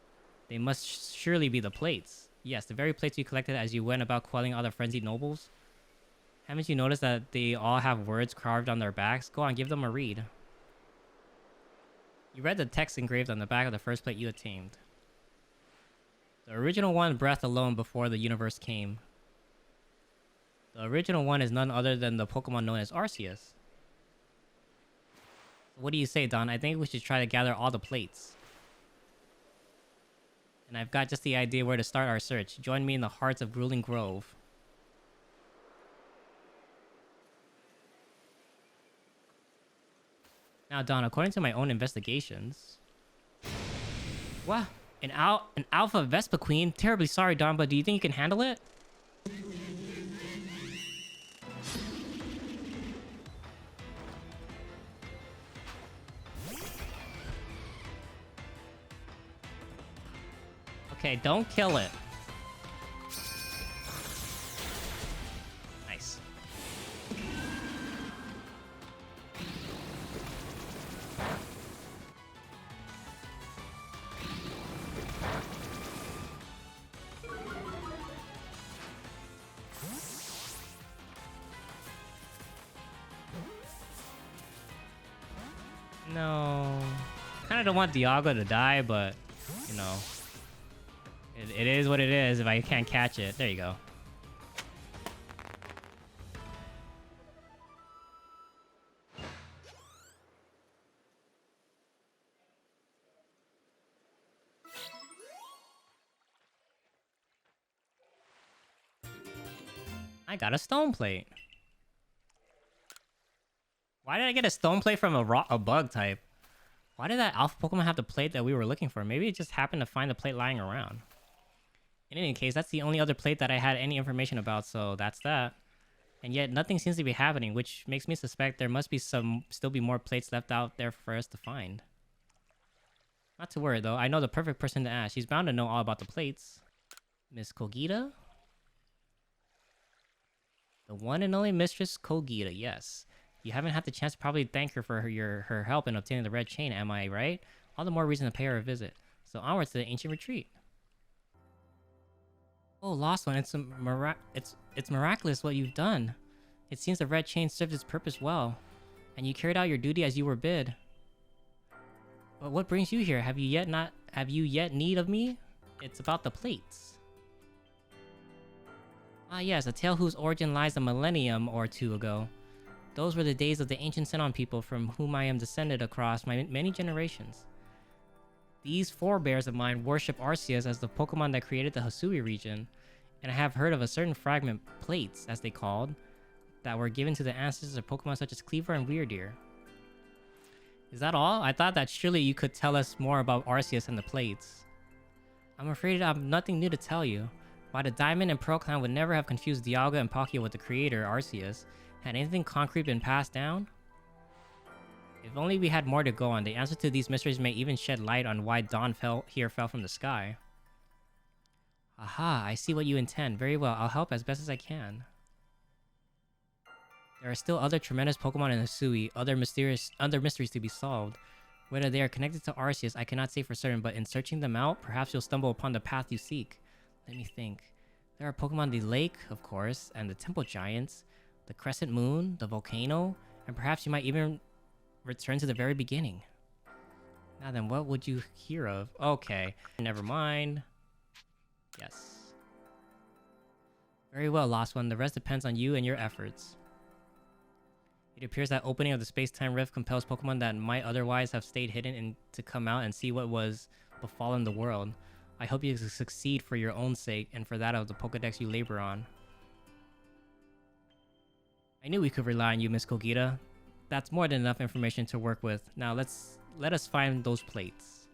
They must surely be the plates. Yes, the very plates you collected as you went about quelling all the frenzied nobles. Haven't you noticed that they all have words carved on their backs? Go on, give them a read. You read the text engraved on the back of the first plate you attained. The original one breathed alone before the universe came. The original one is none other than the Pokemon known as Arceus. What do you say, Don? I think we should try to gather all the plates. And I've got just the idea where to start our search. Join me in the hearts of Grueling Grove. Now, Don, according to my own investigations... What? An alpha Vespa Queen? Terribly sorry, Don, but do you think you can handle it? Okay, don't kill it. Nice. No. Kind of don't want Dialga to die, but, you know. It is what it is if I can't catch it. There you go. I got a stone plate. Why did I get a stone plate from a bug type? Why did that alpha Pokemon have the plate that we were looking for? Maybe it just happened to find the plate lying around. In any case, that's the only other plate that I had any information about, so that's that. And yet, nothing seems to be happening, which makes me suspect there must be still be more plates left out there for us to find. Not to worry, though. I know the perfect person to ask. She's bound to know all about the plates. Miss Kogita? The one and only Mistress Kogita, yes. You haven't had the chance to probably thank her for her help in obtaining the red chain, am I right? All the more reason to pay her a visit. So onwards to the ancient retreat. Oh, Lost One, it's miraculous what you've done. It seems the red chain served its purpose well, and you carried out your duty as you were bid. But what brings you here? Have you yet need of me? It's about the plates. Ah yes, a tale whose origin lies a millennium or two ago. Those were the days of the ancient Senon people from whom I am descended across many generations. These forebears of mine worship Arceus as the Pokemon that created the Hisui region, and I have heard of a certain fragment, plates as they called, that were given to the ancestors of Pokemon such as Cleaver and Weirdeer. Is that all? I thought that surely you could tell us more about Arceus and the plates. I'm afraid I have nothing new to tell you. Why the Diamond and Pearl clan would never have confused Dialga and Palkia with the creator, Arceus. Had anything concrete been passed down? If only we had more to go on, the answer to these mysteries may even shed light on why dawn fell from the sky. Aha, I see what you intend. Very well, I'll help as best as I can. There are still other tremendous Pokemon in Hisui, other mysteries to be solved. Whether they are connected to Arceus, I cannot say for certain, but in searching them out, perhaps you'll stumble upon the path you seek. Let me think. There are Pokemon the lake, of course, and the temple giants, the crescent moon, the volcano, and perhaps you might even return to the very beginning. Now then, what would you hear of? Okay, never mind. Yes. Very well, Lost One. The rest depends on you and your efforts. It appears that opening of the space-time rift compels Pokemon that might otherwise have stayed hidden and to come out and see what was befallen the world. I hope you succeed for your own sake and for that of the Pokedex you labor on. I knew we could rely on you, Miss Kogita. That's more than enough information to work with. Now let us find those plates.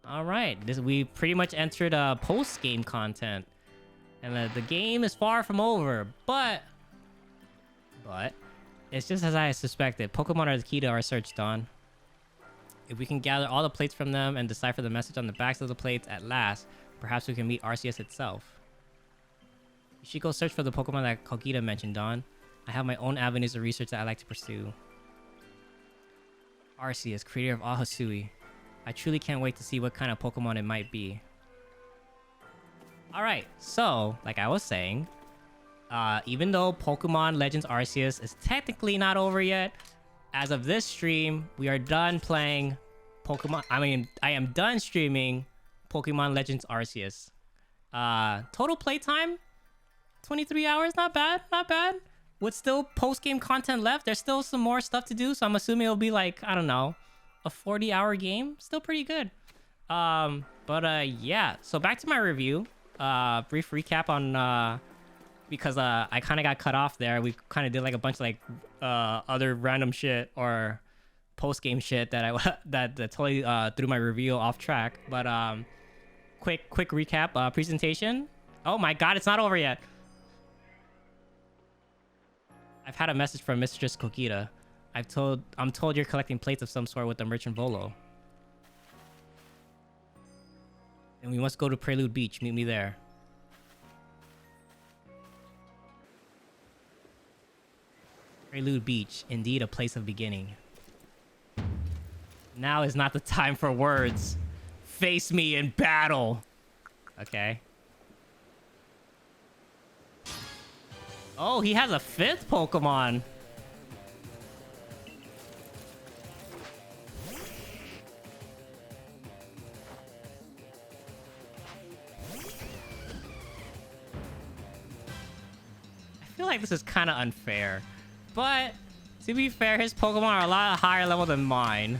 All right, we pretty much entered post-game content, and the game is far from over. But it's just as I suspected. Pokemon are the key to our search, Dawn. If we can gather all the plates from them and decipher the message on the backs of the plates at last, perhaps we can meet Arceus itself. You should go search for the Pokemon that Kogita mentioned, Dawn. I have my own avenues of research that I like to pursue. Arceus, creator of all Hisui. I truly can't wait to see what kind of Pokemon it might be. Alright, so, like I was saying, even though Pokemon Legends Arceus is technically not over yet, as of this stream, we are done playing Pokemon. I am done streaming Pokemon Legends Arceus. Total playtime, 23 hours, not bad, not bad. With still post-game content left, there's still some more stuff to do, so I'm assuming it'll be like, I don't know, a 40-hour game. Still pretty good. Yeah, so back to my review. Brief recap on, because I kind of got cut off there. We kind of did like a bunch of like other random shit, or post game shit that I that totally threw my reveal off track. But quick recap presentation. Oh my god, it's not over yet. I've had a message from Mistress Kokita. I'm told you're collecting plates of some sort with the merchant Volo. And we must go to Prelude Beach. Meet me there. Prelude Beach, indeed a place of beginning. Now is not the time for words. Face me in battle. Okay. Oh, he has a 5th Pokemon. I feel like this is kind of unfair. But, to be fair, his Pokemon are a lot higher level than mine.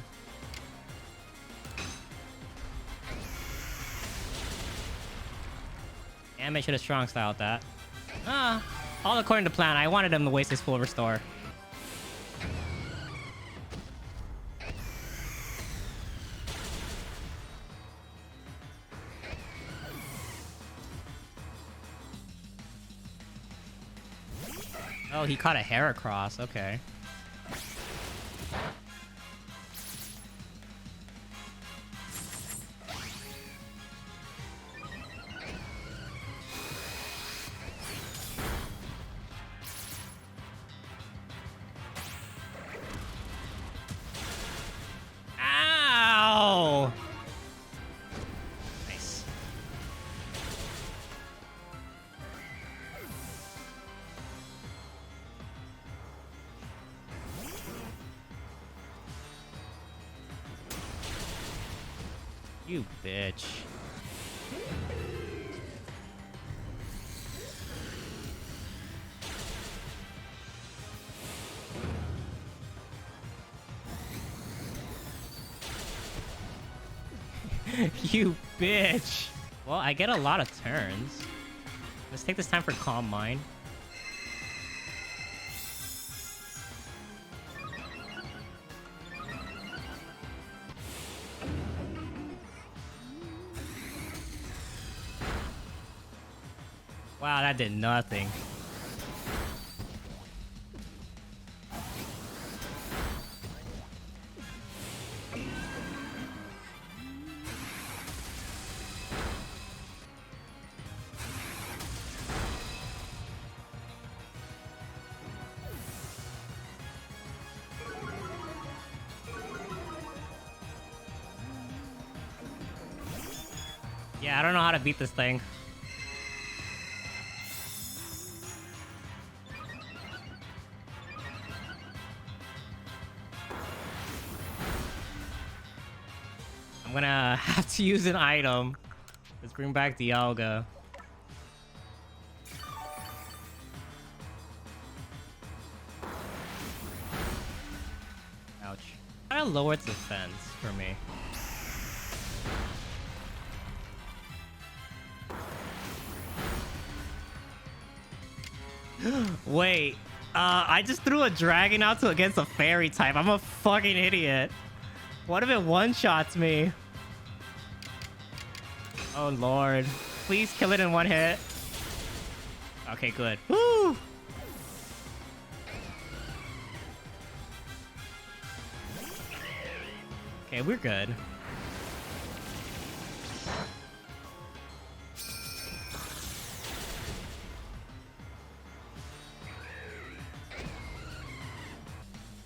Damn, I should have strong styled that. All according to plan. I wanted him to waste his full restore. Oh, he caught a Heracross. Okay. Ow! Nice. You bitch. You bitch. Well, I get a lot of turns. Let's take this time for Calm Mind. Wow, that did nothing. Yeah, I don't know how to beat this thing. I'm gonna have to use an item. Let's bring back Dialga. Ouch. Kind of lower its defense for me. Wait, I just threw a dragon out against a fairy type. I'm a fucking idiot. What if it one-shots me? Oh lord. Please kill it in one hit. Okay, good. Woo! Okay, we're good.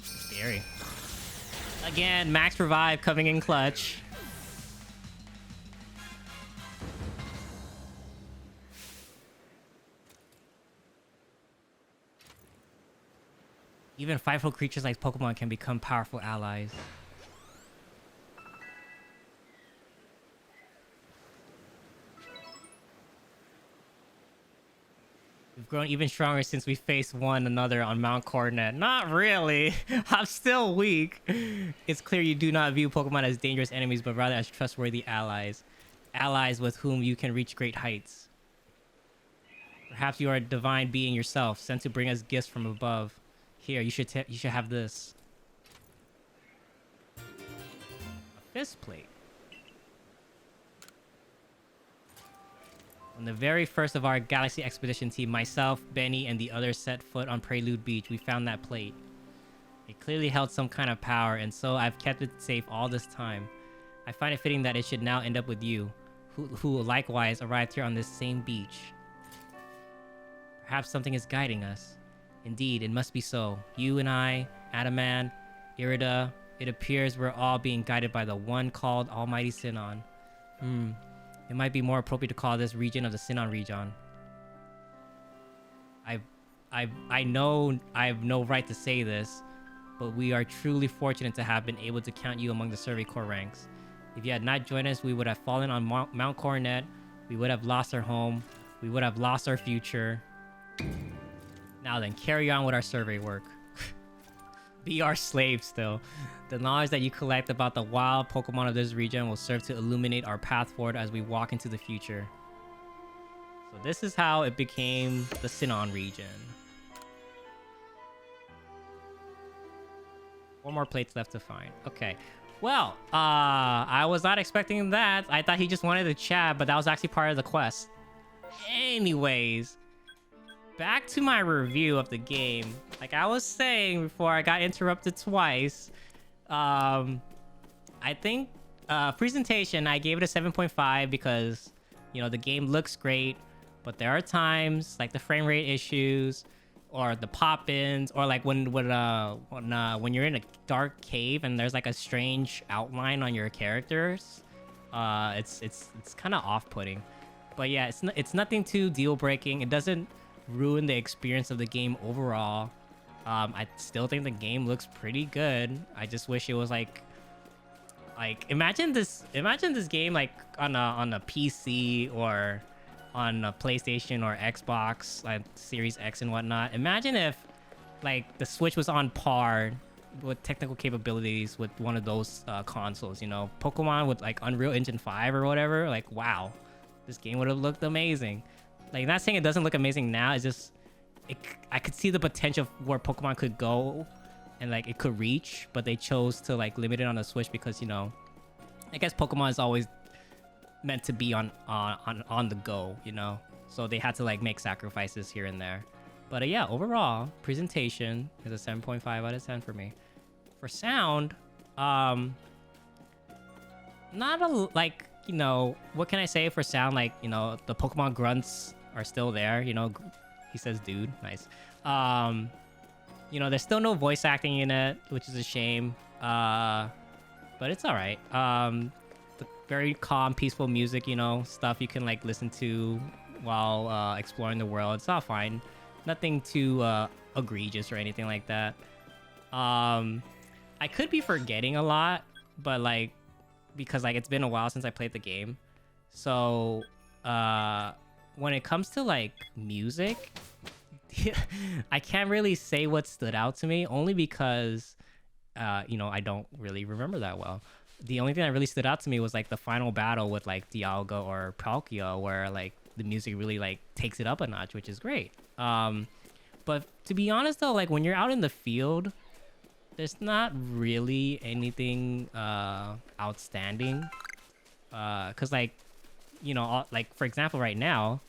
Scary. Again, max revive coming in clutch. Even 5-foot creatures like Pokemon can become powerful allies. We've grown even stronger since we faced one another on Mount Coronet. Not really. I'm still weak. It's clear you do not view Pokemon as dangerous enemies, but rather as trustworthy allies. Allies with whom you can reach great heights. Perhaps you are a divine being yourself, sent to bring us gifts from above. Here, you should have this. this plate. On the very first of our Galaxy Expedition team, myself, Benny, and the others set foot on Prelude Beach, we found that plate. It clearly held some kind of power, and so I've kept it safe all this time. I find it fitting that it should now end up with you, who likewise arrived here on this same beach. Perhaps something is guiding us. Indeed, it must be so. You and I, Adamant, Irida, it appears we're all being guided by the one called Almighty Sinon. It might be more appropriate to call this region of the Sinon region. I know I have no right to say this, but we are truly fortunate to have been able to count you among the Survey Corps ranks. If you had not joined us, we would have fallen on Mount Coronet, we would have lost our home, we would have lost our future. Now then, carry on with our survey work. Be our slave still. The knowledge that you collect about the wild Pokemon of this region will serve to illuminate our path forward as we walk into the future. So this is how it became the Sinon region. 4 more plates left to find. Okay. Well, I was not expecting that. I thought he just wanted to chat, but that was actually part of the quest. Anyways, back to my review of the game. Like I was saying before I got interrupted twice, I think presentation, I gave it a 7.5 because, you know, the game looks great, but there are times like the frame rate issues or the pop-ins, or like when you're in a dark cave and there's like a strange outline on your characters, it's kind of off-putting. But yeah, it's nothing too deal-breaking. It doesn't ruin the experience of the game overall. I still think the game looks pretty good. I just wish it was like imagine this game like on a PC or on a PlayStation or Xbox, like Series X and whatnot. Imagine if like the Switch was on par with technical capabilities with one of those consoles, you know, Pokemon with like Unreal Engine 5 or whatever. Like, wow, this game would have looked amazing. Like, not saying it doesn't look amazing now, it's just I could see the potential of where Pokemon could go and like it could reach, but they chose to like limit it on the Switch because, you know, I guess Pokemon is always meant to be on the go, you know, so they had to like make sacrifices here and there. But yeah, overall presentation is a 7.5 out of 10 for me. For sound, not a like, you know, what can I say for sound? Like, you know, the Pokemon grunts are still there, you know. He says dude, nice. You know, there's still no voice acting in it, which is a shame, but it's all right. The very calm, peaceful music, you know, stuff you can like listen to while exploring the world. It's all fine, nothing too egregious or anything like that. I could be forgetting a lot, but like, because like it's been a while since I played the game, so when it comes to like music, I can't really say what stood out to me, only because you know, I don't really remember that well. The only thing that really stood out to me was like the final battle with like Dialga or Palkia, where like the music really like takes it up a notch, which is great. But to be honest though, like when you're out in the field, there's not really anything outstanding, because like, you know, like for example right now,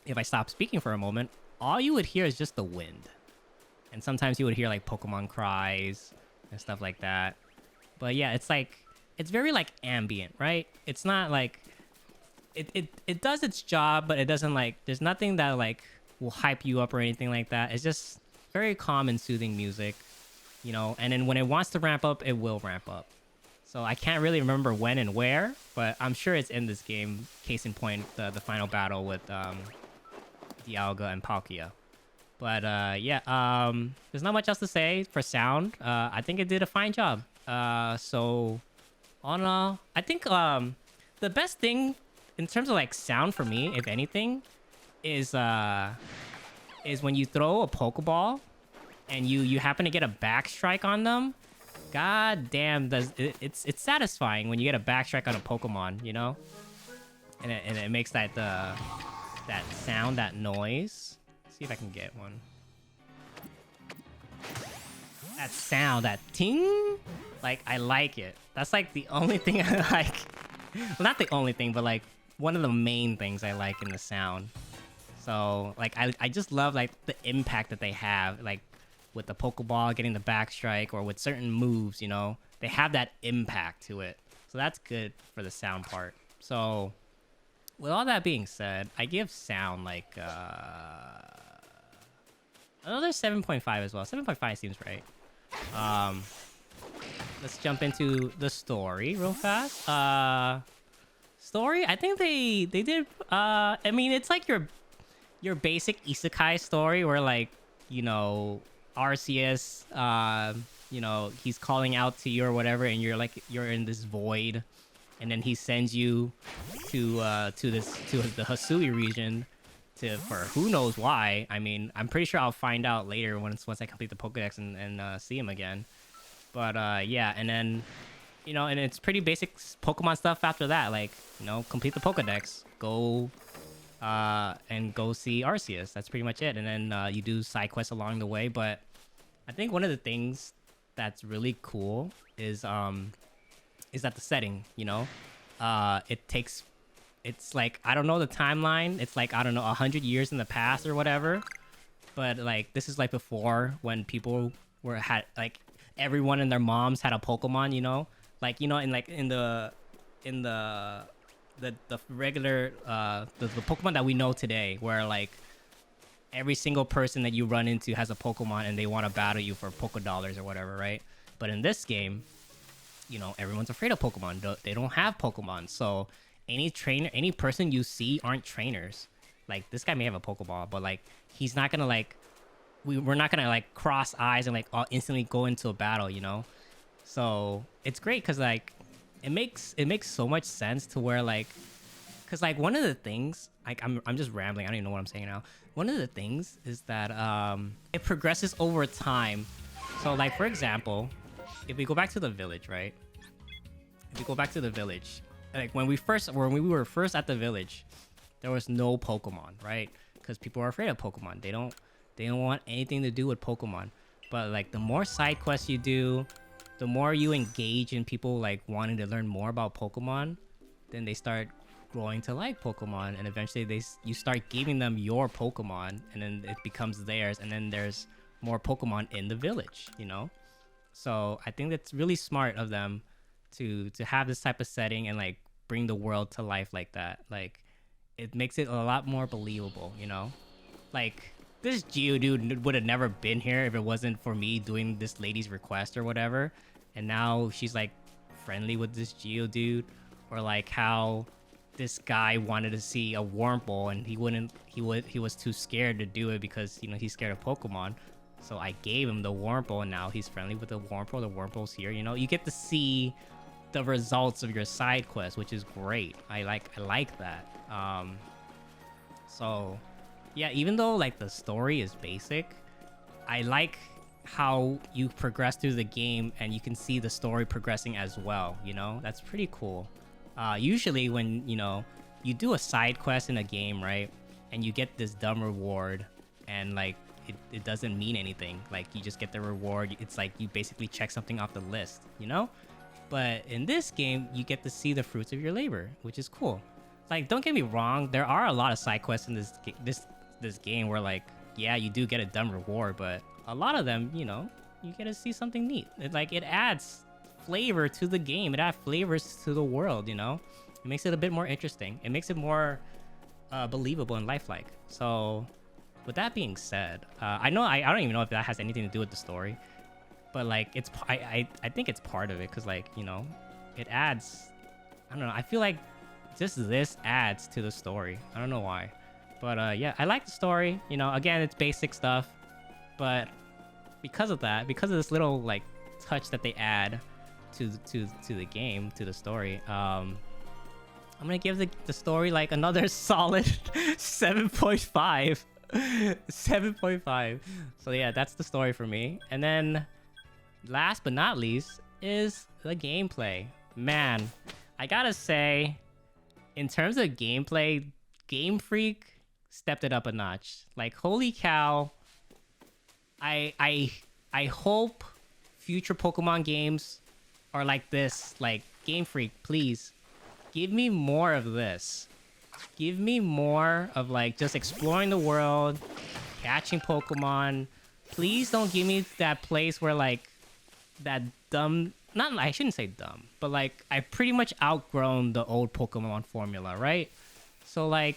if I stop speaking for a moment, all you would hear is just the wind, and sometimes you would hear like Pokemon cries and stuff like that. But yeah, it's like, it's very like ambient, right? It's not like it does its job, but it doesn't like, there's nothing that like will hype you up or anything like that. It's just very calm and soothing music, you know, and then when it wants to ramp up, it will ramp up. So I can't really remember when and where, but I'm sure it's in this game. Case in point, the final battle with Dialga and Palkia. But yeah, there's not much else to say for sound. I think it did a fine job. So on I think the best thing in terms of like sound for me, if anything, is when you throw a Pokeball and you happen to get a back strike on them. God damn, it's satisfying when you get a back strike on a Pokemon, you know? And it makes that that sound, that noise. Let's see if I can get one. that sound, that ting, like I like it. That's like the only thing I like. Well, not the only thing, but like one of the main things I like in the sound. So like I just love like the impact that they have, like with the Pokeball getting the back strike or with certain moves, you know, they have that impact to it. So that's good for the sound part. So with all that being said, I give sound like another 7.5 as well. 7.5 seems right. Let's jump into the story real fast. Story, I think they did I mean, it's like your basic isekai story where, like, you know, Arceus, you know, he's calling out to you or whatever, and you're in this void, and then he sends you to the Hasui region for who knows why. I mean, I'm pretty sure I'll find out later once I complete the Pokedex and see him again. But yeah, and then, you know, and it's pretty basic Pokemon stuff after that. Like, you know, complete the Pokedex, go and go see Arceus. That's pretty much it. And then you do side quests along the way. But I think one of the things that's really cool is that the setting, you know, it's like, I don't know the timeline. It's like, I don't know, 100 years in the past or whatever. But like, this is like before when people had like everyone and their moms had a Pokemon, you know, like, you know, in the regular the Pokemon that we know today, where like every single person that you run into has a Pokemon and they want to battle you for Pokedollars or whatever, right? But in this game, you know, everyone's afraid of Pokemon. They don't have Pokemon, so any person you see aren't trainers. Like, this guy may have a Pokeball, but like, he's not gonna like, we're not gonna like cross eyes and like instantly go into a battle, you know. So it's great because like it makes so much sense to where like, because like one of the things, like I'm just rambling, I don't even know what I'm saying now. One of the things is that it progresses over time. So like, for example, if we go back to the village, right? If we go back to the village, like when we were first at the village, there was no Pokemon, right? Because people are afraid of Pokemon. They don't want anything to do with Pokemon. But like, the more side quests you do, the more you engage in people like wanting to learn more about Pokemon, then they start growing to like Pokemon, and eventually you start giving them your Pokemon, and then it becomes theirs, and then there's more Pokemon in the village, you know. So I think that's really smart of them to have this type of setting and like bring the world to life like that. Like, it makes it a lot more believable, you know. Like, this Geodude would have never been here if it wasn't for me doing this lady's request or whatever. And now she's like friendly with this Geodude. Or like how this guy wanted to see a Wurmple and he was too scared to do it because, you know, he's scared of Pokemon. So I gave him the Wurmple, and now he's friendly with the Wurmple. The Wurmple's here, you know. You get to see the results of your side quest, which is great. I like that. So yeah, even though like the story is basic, I like how you progress through the game and you can see the story progressing as well, you know. That's pretty cool. Usually when, you know, you do a side quest in a game, right, and you get this dumb reward, and like it doesn't mean anything. Like, you just get the reward. It's like you basically check something off the list, you know. But in this game, you get to see the fruits of your labor, which is cool. Like, don't get me wrong, there are a lot of side quests in this game where, like, yeah, you do get a dumb reward, but a lot of them, you know, you get to see something neat. It adds flavor to the game. It adds flavors to the world, you know. It makes it a bit more interesting. It makes it more believable and lifelike. So, with that being said, I don't even know if that has anything to do with the story, but like, I think it's part of it, because like, you know, it adds, I don't know, I feel like just this adds to the story. I don't know why, but yeah, I like the story. You know, again, it's basic stuff, but because of this little like touch that they add to the game, to the story, I'm gonna give the story like another solid 7.5. 7.5. So yeah, that's the story for me. And then last but not least is the gameplay. Man, I gotta say, in terms of gameplay, Game Freak stepped it up a notch. Like, holy cow. I hope future Pokemon games are like this. Like, Game Freak, please give me more of this. Give me more of like just exploring the world, catching Pokemon. Please don't give me that place where like that dumb, not, I shouldn't say dumb, but like I pretty much outgrown the old Pokemon formula, right? So like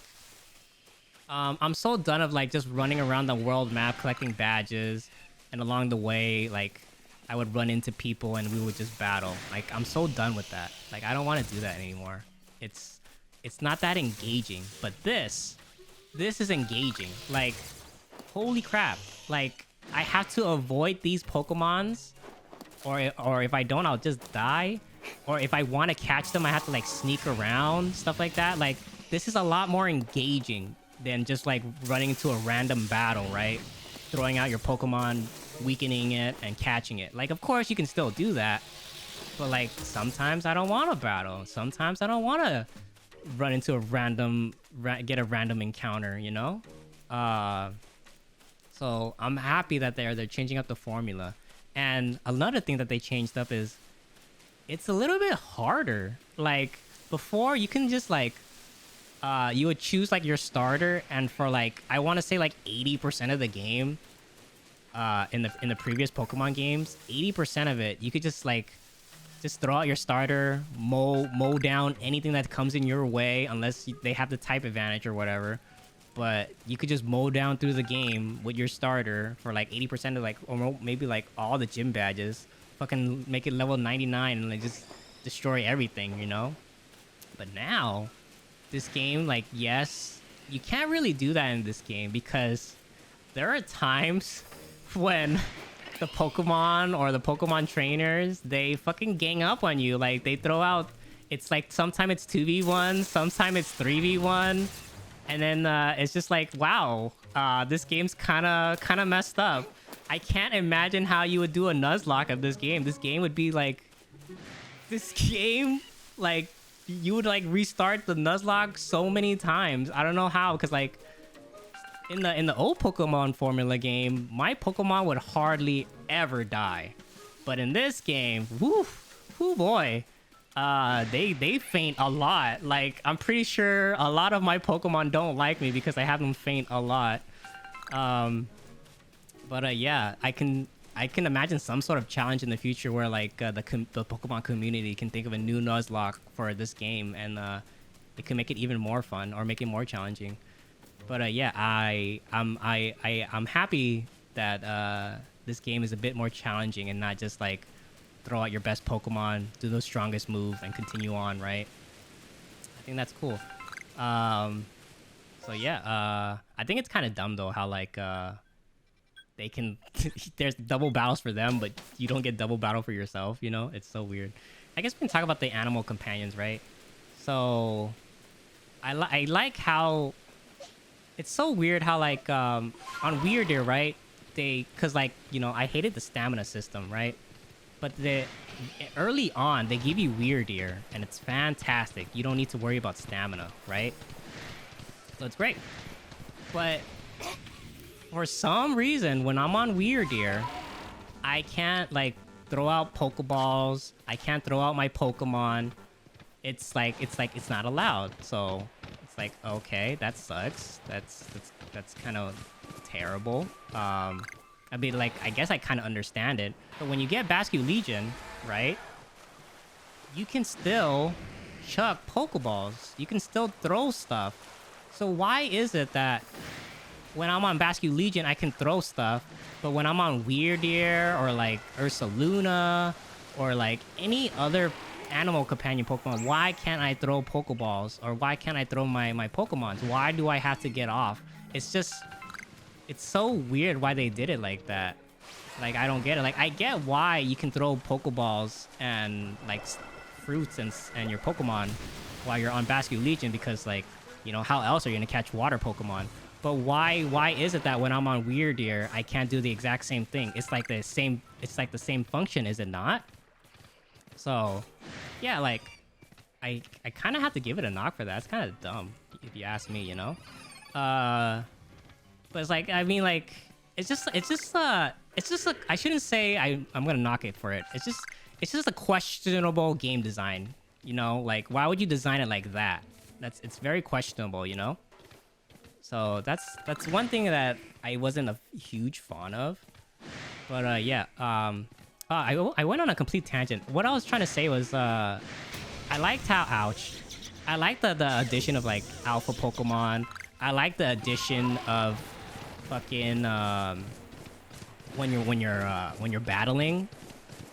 I'm so done of like just running around the world map collecting badges, and along the way like I would run into people and we would just battle. Like, I'm so done with that. Like, I don't want to do that anymore. It's not that engaging. But this is engaging. Like, holy crap. Like, I have to avoid these Pokemons, or if I don't, I'll just die. Or if I want to catch them, I have to like sneak around, stuff like that. Like, this is a lot more engaging than just like running into a random battle, right? Throwing out your Pokemon, weakening it, and catching it. Like, of course, you can still do that. But like, sometimes I don't want to battle. Sometimes I don't want to run into a random, get a random encounter, you know? So I'm happy that they're changing up the formula. And another thing that they changed up is it's a little bit harder. Like, before, you can just like you would choose like your starter, and for like, I want to say like 80% of the game in the previous Pokemon games, 80% of it you could just like throw out your starter, mow down anything that comes in your way, unless they have the type advantage or whatever. But you could just mow down through the game with your starter for like 80% of like, or maybe like all the gym badges. Fucking make it level 99 and like just destroy everything, you know? But now, this game, like, yes, you can't really do that in this game, because there are times when the Pokemon or the Pokemon trainers, they fucking gang up on you. Like, they throw out, it's like, sometimes it's 2v1, sometimes it's 3v1, and then it's just like, wow, this game's kind of messed up. I can't imagine how you would do a Nuzlocke of this game. This game would be like, you would like restart the Nuzlocke so many times. I don't know how, because like in the old Pokemon formula game, my Pokemon would hardly ever die. But in this game, whoo boy, they faint a lot. Like, I'm pretty sure a lot of my Pokemon don't like me because I have them faint a lot. But yeah, I can imagine some sort of challenge in the future where like the Pokemon community can think of a new Nuzlocke for this game, and it can make it even more fun or make it more challenging. But yeah, I'm happy that this game is a bit more challenging and not just like throw out your best Pokemon, do the strongest move, and continue on, right? I think that's cool. So yeah, I think it's kind of dumb though how like they can there's double battles for them, but you don't get double battle for yourself, you know? It's so weird. I guess we can talk about the animal companions, right? So I like how it's so weird how like on Weirder, right? Cause like, you know, I hated the stamina system, right? But early on they give you Weirdeer, and it's fantastic. You don't need to worry about stamina, right? So it's great. But for some reason, when I'm on Weirdeer, I can't like throw out Pokeballs. I can't throw out my Pokemon. It's not allowed. So it's like, okay, that sucks. That's kind of terrible. I mean, like, I guess I kind of understand it. But when you get Basque Legion, right, you can still chuck Pokeballs. You can still throw stuff. So why is it that when I'm on Basque Legion, I can throw stuff, but when I'm on Weirdeer or like Ursaluna or like any other animal companion Pokemon, why can't I throw Pokeballs, or why can't I throw my Pokemons? Why do I have to get off? It's just, it's so weird why they did it like that. Like, I don't get it. Like, I get why you can throw Pokeballs and like fruits and your Pokemon while you're on Basque Legion, because like, you know, how else are you gonna catch water Pokemon? But why is it that when I'm on Weirdeer, I can't do the exact same thing? It's like the same function, is it not? So, yeah, like, I kind of have to give it a knock for that. It's kind of dumb, if you ask me, you know? But it's like, I mean, like, it's just it's just like, I shouldn't say I'm gonna knock it for it. It's just a questionable game design. You know, like why would you design it like that? It's very questionable. You know. So that's one thing that I wasn't a huge fan of. But yeah. I went on a complete tangent. What I was trying to say was I liked how I like the addition of like alpha Pokemon. I like the addition of fucking when you're battling.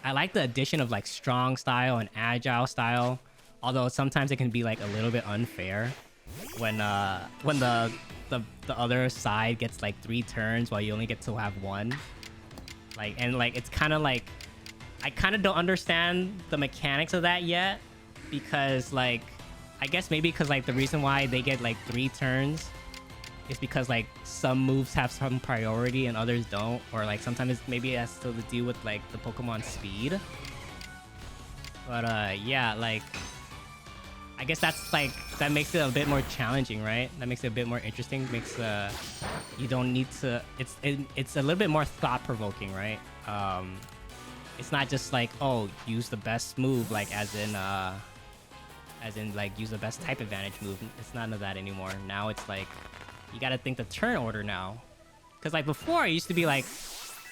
I like the addition of like strong style and agile style. Although sometimes it can be like a little bit unfair when the other side gets like 3 turns while you only get to have 1. Like it's kind of like I kind of don't understand the mechanics of that yet, because like I guess maybe because like the reason why they get like 3 turns is because like some moves have some priority and others don't, or like sometimes maybe it has to do with like the Pokemon speed. But yeah, like I guess that's like that makes it a bit more challenging, right? That makes it a bit more interesting. Makes you don't need to. It's a little bit more thought provoking, right? It's not just like, oh, use the best move, like as in like use the best type advantage move. It's none of that anymore. Now it's like you gotta think the turn order now, because like before it used to be like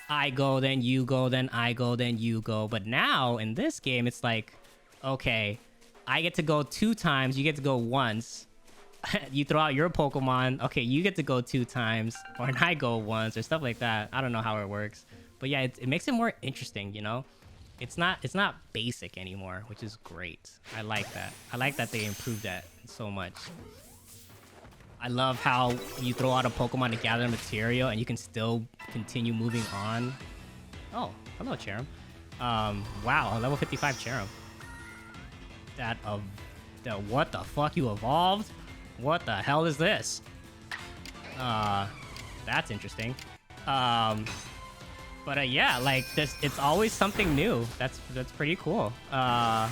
I go, then you go, then I go, then you go. But now in this game it's like, okay, I get to go 2 times, you get to go once. You throw out your Pokemon, okay, you get to go 2 times, or I go once, or stuff like that. I don't know how it works. But yeah, it makes it more interesting, you know? It's not basic anymore, which is great. I like that. I like that they improved that so much. I love how you throw out a Pokemon to gather material and you can still continue moving on. Oh, hello, Cherim. Wow, a level 55 Cherim. What the fuck, you evolved? What the hell is this? That's interesting. But yeah, like it's always something new. That's pretty cool. I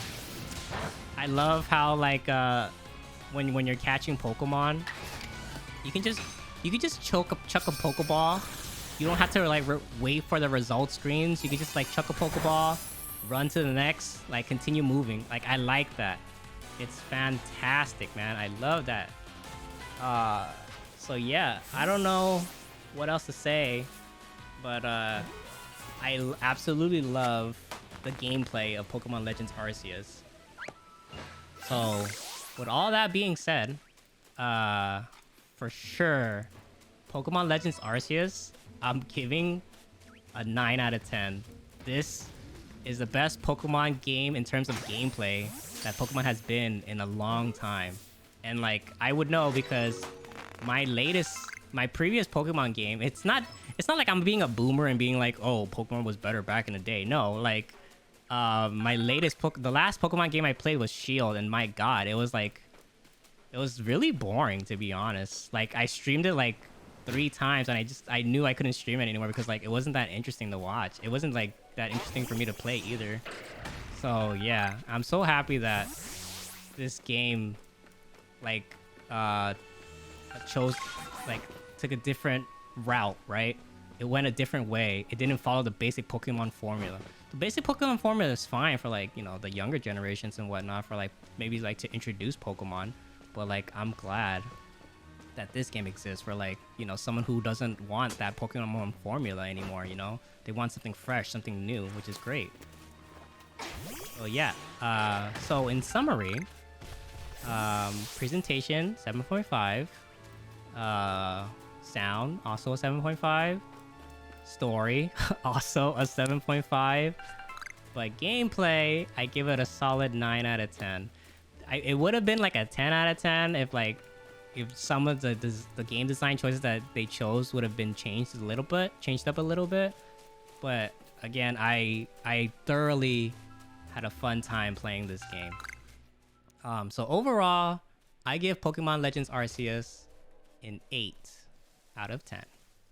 love how like when you're catching Pokemon, you can just chuck a Pokeball. You don't have to like wait for the result screens. You can just like chuck a Pokeball, run to the next, like continue moving. Like I like that. It's fantastic, man. I love that. So yeah, I don't know what else to say, but I absolutely love the gameplay of Pokemon Legends Arceus. So with all that being said, for sure, Pokemon Legends Arceus, I'm giving a 9 out of 10. This is the best Pokemon game in terms of gameplay that Pokemon has been in a long time. And like I would know because my previous Pokemon game, it's not like I'm being a boomer and being like, oh, Pokemon was better back in the day. No, like my the last Pokemon game I played was Shield, and my god, it was really boring, to be honest. Like I streamed it like 3 times and I knew I couldn't stream it anymore because like it wasn't that interesting to watch. It wasn't like that interesting for me to play either. So yeah, I'm so happy that this game like took a different route, right? It went a different way. It didn't follow the basic Pokemon formula. The basic Pokemon formula is fine for like, you know, the younger generations and whatnot, for like maybe like to introduce Pokemon. But like I'm glad that this game exists for like, you know, someone who doesn't want that Pokemon formula anymore, you know? They want something fresh, something new, which is great. So yeah, so in summary, presentation 7.5, sound also a 7.5, story also a 7.5, but gameplay I give it a solid 9 out of 10. It would have been like a 10 out of 10 if like some of the game design choices that they chose would have been changed up a little bit. But again, I thoroughly had a fun time playing this game. So overall, I give Pokemon Legends Arceus an 8 out of 10.